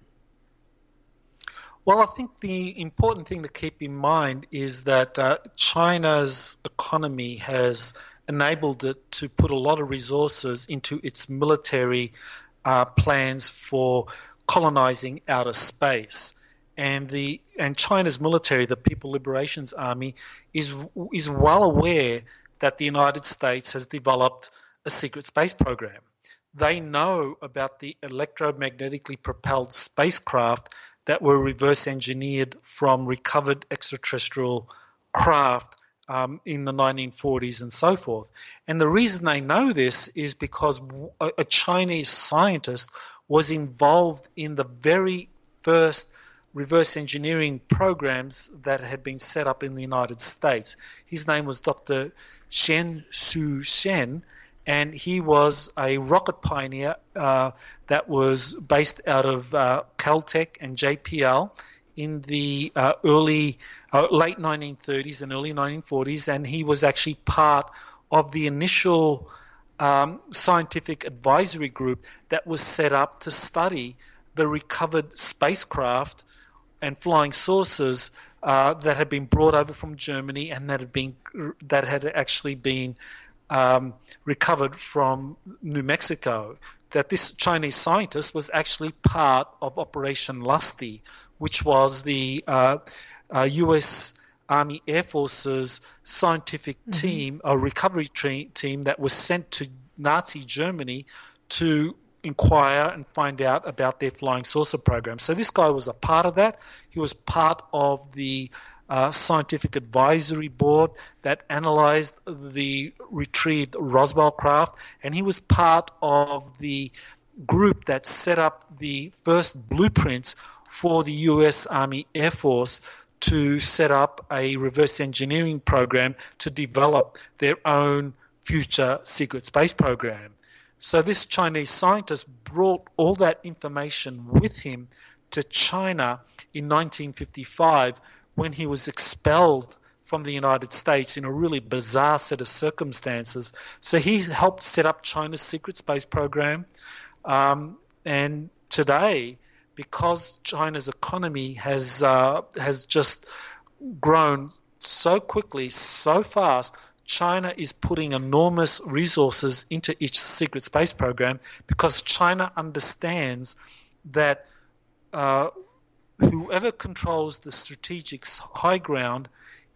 Well, I think the important thing to keep in mind is that China's economy has enabled it to put a lot of resources into its military plans for colonizing outer space. And China's military, the People Liberations Army, is well aware that the United States has developed a secret space program. They know about the electromagnetically propelled spacecraft that were reverse engineered from recovered extraterrestrial craft in the 1940s and so forth. And the reason they know this is because a Chinese scientist was involved in the very first reverse engineering programs that had been set up in the United States. His name was Dr. Shen Su-shen, and he was a rocket pioneer that was based out of Caltech and JPL in the late 1930s and early 1940s, and he was actually part of the initial scientific advisory group that was set up to study the recovered spacecraft and flying saucers that had been brought over from Germany and that had actually been recovered from New Mexico. That this Chinese scientist was actually part of Operation Lusty, which was the U.S. Army Air Force's scientific team, a recovery team that was sent to Nazi Germany to inquire and find out about their flying saucer program. So this guy was a part of that. He was part of the scientific advisory board that analyzed the retrieved Roswell craft, and he was part of the group that set up the first blueprints for the U.S. Army Air Force to set up a reverse engineering program to develop their own future secret space program. So this Chinese scientist brought all that information with him to China in 1955 when he was expelled from the United States in a really bizarre set of circumstances. So he helped set up China's secret space program. And today, because China's economy has just grown so quickly, so fast, China is putting enormous resources into its secret space program because China understands that whoever controls the strategic high ground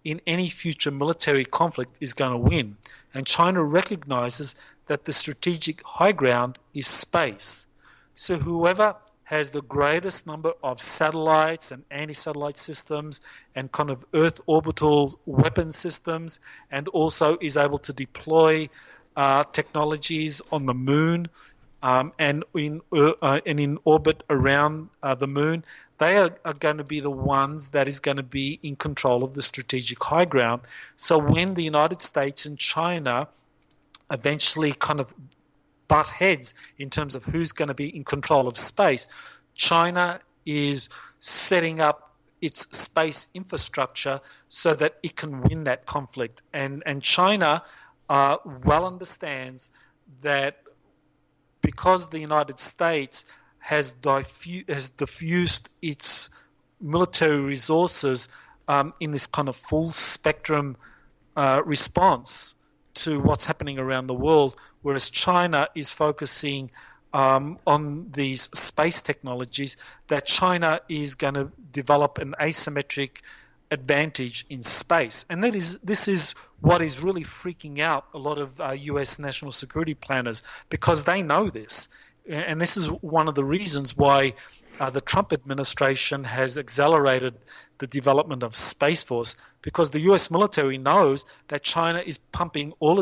in any future military conflict is going to win. And China recognizes that the strategic high ground is space. So whoever has the greatest number of satellites and anti-satellite systems and kind of Earth orbital weapon systems, and also is able to deploy technologies on the moon and in orbit around the moon, they are going to be the ones that is going to be in control of the strategic high ground. So when the United States and China eventually kind of butt heads in terms of who's going to be in control of space, China is setting up its space infrastructure so that it can win that conflict. And China well understands that because the United States has diffused its military resources in this kind of full spectrum response to what's happening around the world, whereas China is focusing on these space technologies, that China is going to develop an asymmetric advantage in space. And this is what is really freaking out a lot of US national security planners, because they know this. And this is one of the reasons why the Trump administration has accelerated the development of Space Force, because the US military knows that China is pumping all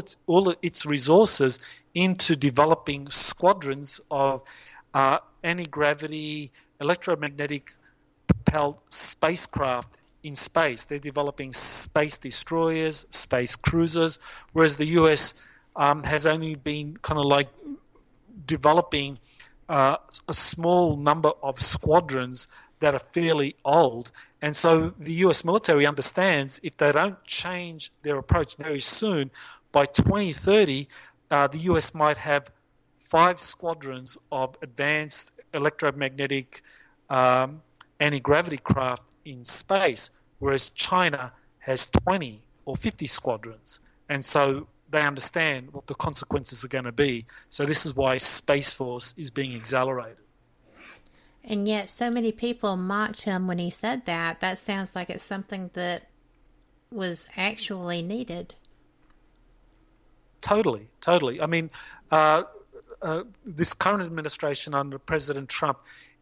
its resources into developing squadrons of anti-gravity, electromagnetic propelled spacecraft in space. They're developing space destroyers, space cruisers, whereas the US has only been kind of like developing a small number of squadrons that are fairly old. And so the US military understands if they don't change their approach very soon, by 2030, the US might have 5 squadrons of advanced electromagnetic anti-gravity craft in space, whereas China has 20 or 50 squadrons. And so they understand what the consequences are going to be. So this is why Space Force is being accelerated. And yet so many people mocked him when he said that. That sounds like it's something that was actually needed. Totally. I mean, this current administration under President Trump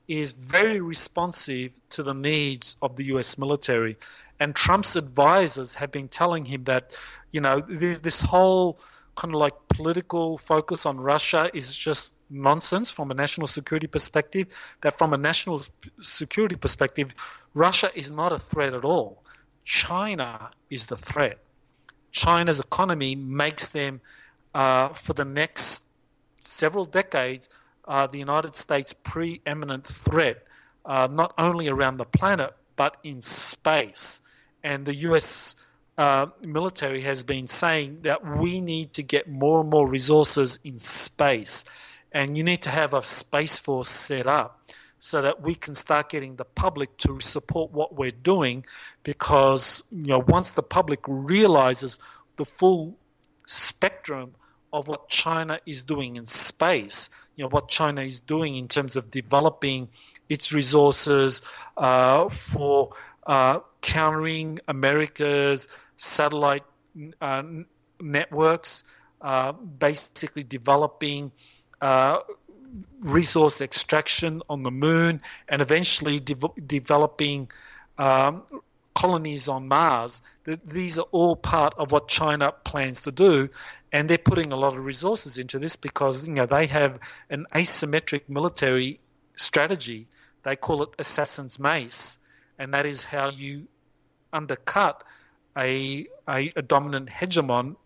is very responsive to the needs of the U.S. military. And Trump's advisors have been telling him that, this whole kind of like political focus on Russia is just nonsense from a national security perspective, that from a national security perspective, Russia is not a threat at all. China is the threat. China's economy makes them, for the next several decades, the United States' preeminent threat, not only around the planet, but in space. And the U.S. Military has been saying that we need to get more and more resources in space. And you need to have a Space Force set up so that we can start getting the public to support what we're doing, because once the public realizes the full spectrum of what China is doing in space, what China is doing in terms of developing its resources for countering America's satellite networks, basically developing resource extraction on the moon, and eventually developing colonies on Mars. These are all part of what China plans to do, and they're putting a lot of resources into this because they have an asymmetric military strategy. They call it Assassin's Mace, and that is how you undercut a dominant hegemon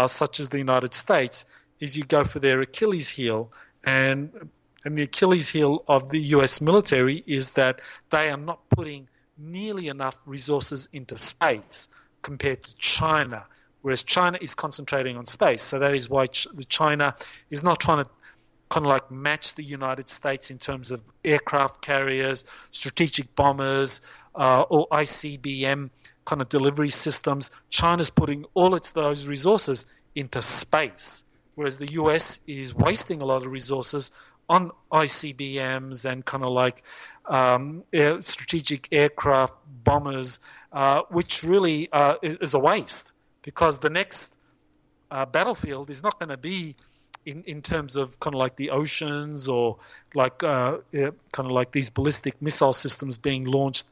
such as the United States, is you go for their Achilles heel. And the Achilles heel of the US military is that they are not putting nearly enough resources into space compared to China, whereas China is concentrating on space. So that is why China is not trying to kind of like match the United States in terms of aircraft carriers, strategic bombers, or ICBM kind of delivery systems. China's putting all those resources into space, whereas the US is wasting a lot of resources on ICBMs and kind of like strategic aircraft bombers, which really is a waste, because the next battlefield is not going to be in terms of kind of like the oceans or like kind of like these ballistic missile systems being launched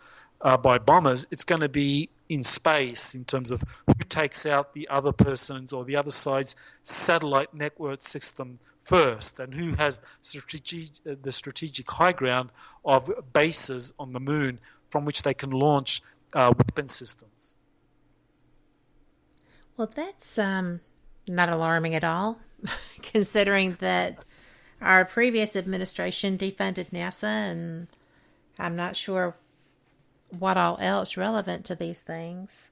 by bombers. It's going to be in space in terms of who takes out the other person's or the other side's satellite network system first, and who has the strategic high ground of bases on the moon from which they can launch weapon systems. Well, that's not alarming at all, considering that our previous administration defunded NASA, and I'm not sure what all else relevant to these things,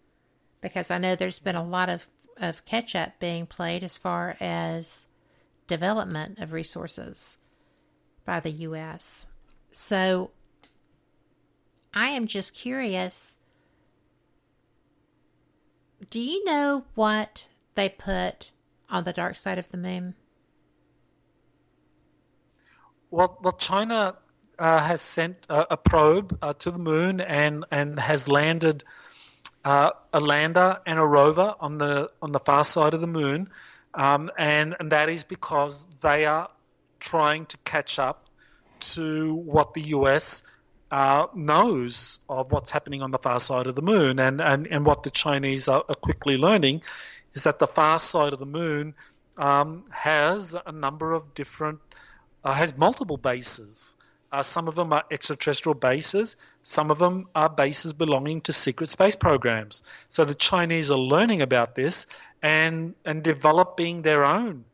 because I know there's been a lot of catch-up being played as far as development of resources by the U.S. So I am just curious, do you know what they put on the dark side of the moon? Well, China has sent a probe to the moon and has landed a lander and a rover on the far side of the moon, and that is because they are trying to catch up to what the US knows of what's happening on the far side of the moon, and what the Chinese are quickly learning is that the far side of the moon has a number of different has multiple bases. Some of them are extraterrestrial bases. Some of them are bases belonging to secret space programs. So the Chinese are learning about this and developing their own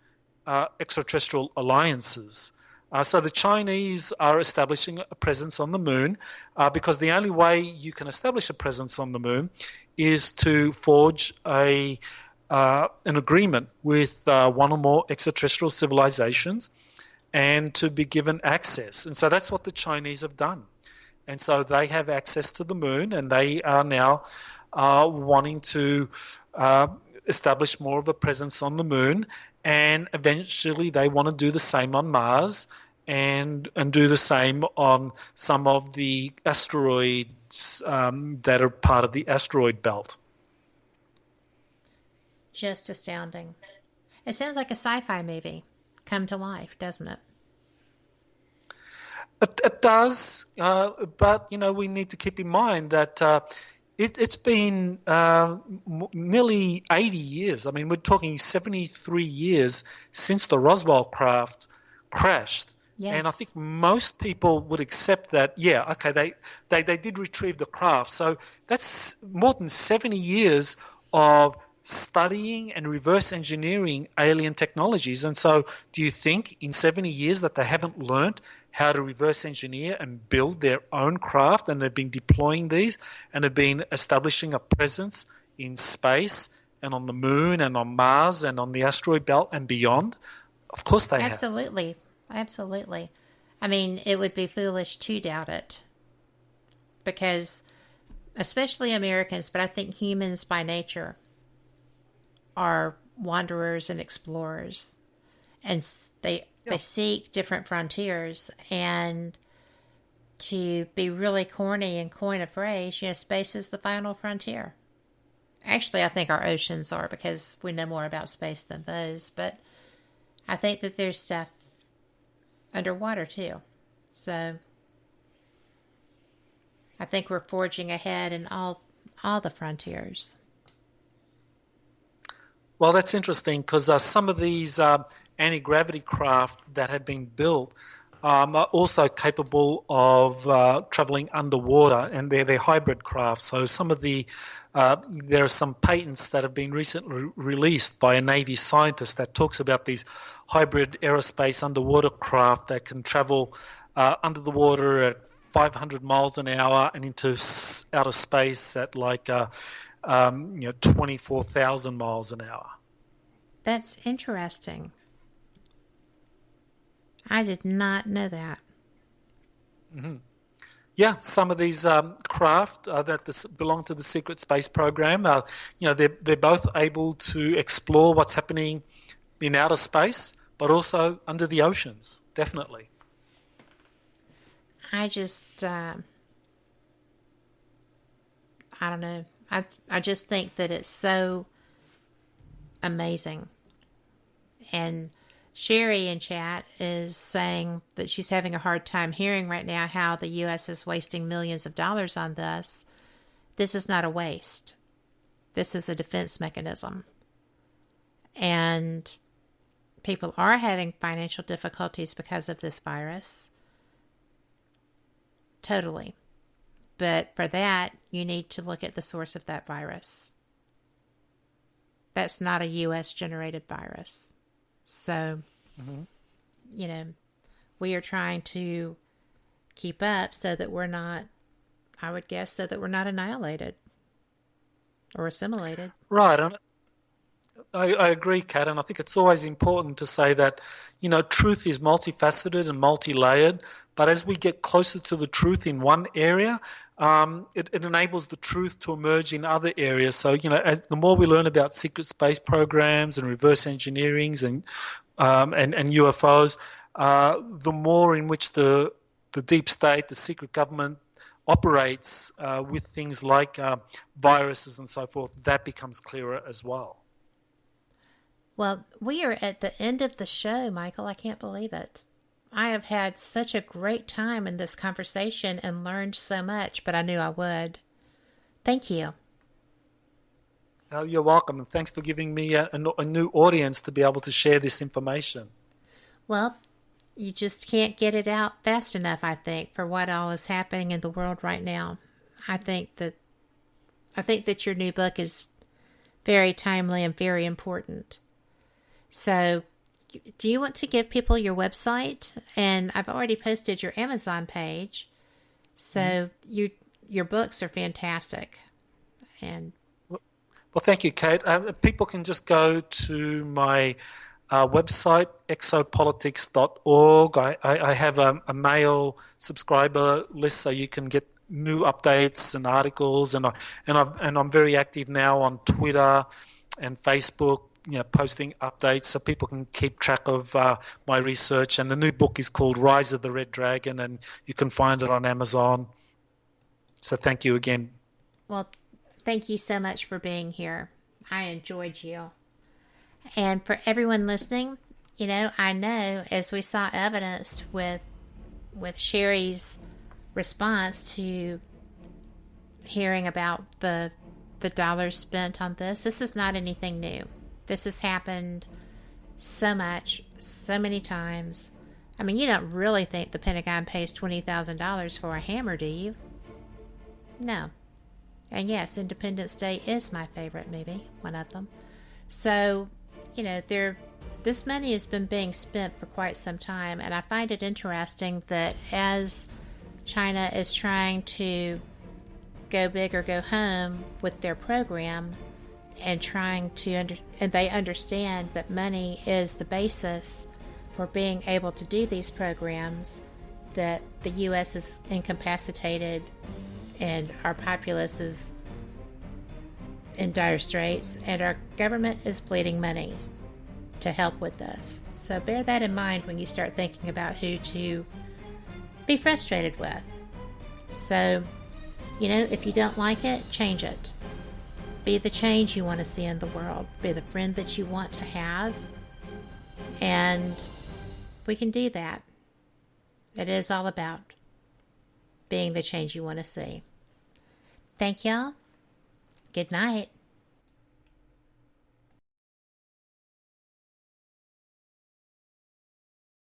extraterrestrial alliances. So the Chinese are establishing a presence on the moon because the only way you can establish a presence on the moon is to forge an agreement with one or more extraterrestrial civilizations and to be given access. And so that's what the Chinese have done. And so they have access to the moon, and they are now wanting to establish more of a presence on the moon, and eventually they want to do the same on Mars and do the same on some of the asteroids that are part of the asteroid belt. Just astounding. It sounds like a sci-fi movie come to life, doesn't it? It does, but we need to keep in mind that it's been nearly 80 years. I mean, we're talking 73 years since the Roswell craft crashed. Yes. And I think most people would accept that, yeah, okay, they did retrieve the craft. So that's more than 70 years of studying and reverse engineering alien technologies. And so do you think in 70 years that they haven't learned how to reverse engineer and build their own craft, and they've been deploying these and have been establishing a presence in space and on the moon and on Mars and on the asteroid belt and beyond? Of course they have. Absolutely. Absolutely. I mean, it would be foolish to doubt it, because especially Americans, but I think humans by nature are wanderers and explorers, and they seek different frontiers. And to be really corny and coin a phrase, space is the final frontier. Actually, I think our oceans are, because we know more about space than those, but I think that there's stuff underwater too. So I think we're forging ahead in all the frontiers. Well, that's interesting, because some of these anti-gravity craft that have been built are also capable of traveling underwater, and they're hybrid craft. So some of there are some patents that have been recently released by a Navy scientist that talks about these hybrid aerospace underwater craft that can travel under the water at 500 miles an hour and into outer space at 24,000 miles an hour. That's interesting. I did not know that. Mm-hmm. Yeah, some of these craft that belong to the secret space program, they're both able to explore what's happening in outer space, but also under the oceans, definitely. I just, I don't know. I just think that it's so amazing. And Sherry in chat is saying that she's having a hard time hearing right now how the U.S. is wasting millions of dollars on this. This is not a waste. This is a defense mechanism. And people are having financial difficulties because of this virus. Totally. But for that, you need to look at the source of that virus. That's not a U.S.-generated virus. So, we are trying to keep up so that we're not, I would guess, so that we're not annihilated or assimilated. Right. I agree, Kat, and I think it's always important to say that, truth is multifaceted and multi-layered, but as we get closer to the truth in one area, it enables the truth to emerge in other areas. So, as the more we learn about secret space programs and reverse engineerings and UFOs, the more in which the deep state, the secret government, operates with things like viruses and so forth, that becomes clearer as well. Well, we are at the end of the show, Michael. I can't believe it. I have had such a great time in this conversation and learned so much, but I knew I would. Thank you. You're welcome, and thanks for giving me a new audience to be able to share this information. Well, you just can't get it out fast enough, I think, for what all is happening in the world right now. I think that your new book is very timely and very important. So, do you want to give people your website? And I've already posted your Amazon page. So, your books are fantastic. And well, thank you, Kate. People can just go to my website, exopolitics.org. I have a mail subscriber list, so you can get new updates and articles. And I'm very active now on Twitter and Facebook, posting updates so people can keep track of my research. And the new book is called Rise of the Red Dragon, and you can find it on Amazon. So thank you again. Well, thank you so much for being here. I enjoyed you. And for everyone listening, I know, as we saw evidenced with Sherry's response to hearing about the dollars spent on this is not anything new. This has happened so much, so many times. I mean, you don't really think the Pentagon pays $20,000 for a hammer, do you? No. And yes, Independence Day is my favorite movie, one of them. So, this money has been being spent for quite some time, and I find it interesting that as China is trying to go big or go home with their program, and and they understand that money is the basis for being able to do these programs, that the U.S. is incapacitated and our populace is in dire straits, and our government is bleeding money to help with this. So bear that in mind when you start thinking about who to be frustrated with. So, if you don't like it, change it. Be the change you want to see in the world. Be the friend that you want to have. And we can do that. It is all about being the change you want to see. Thank y'all. Good night.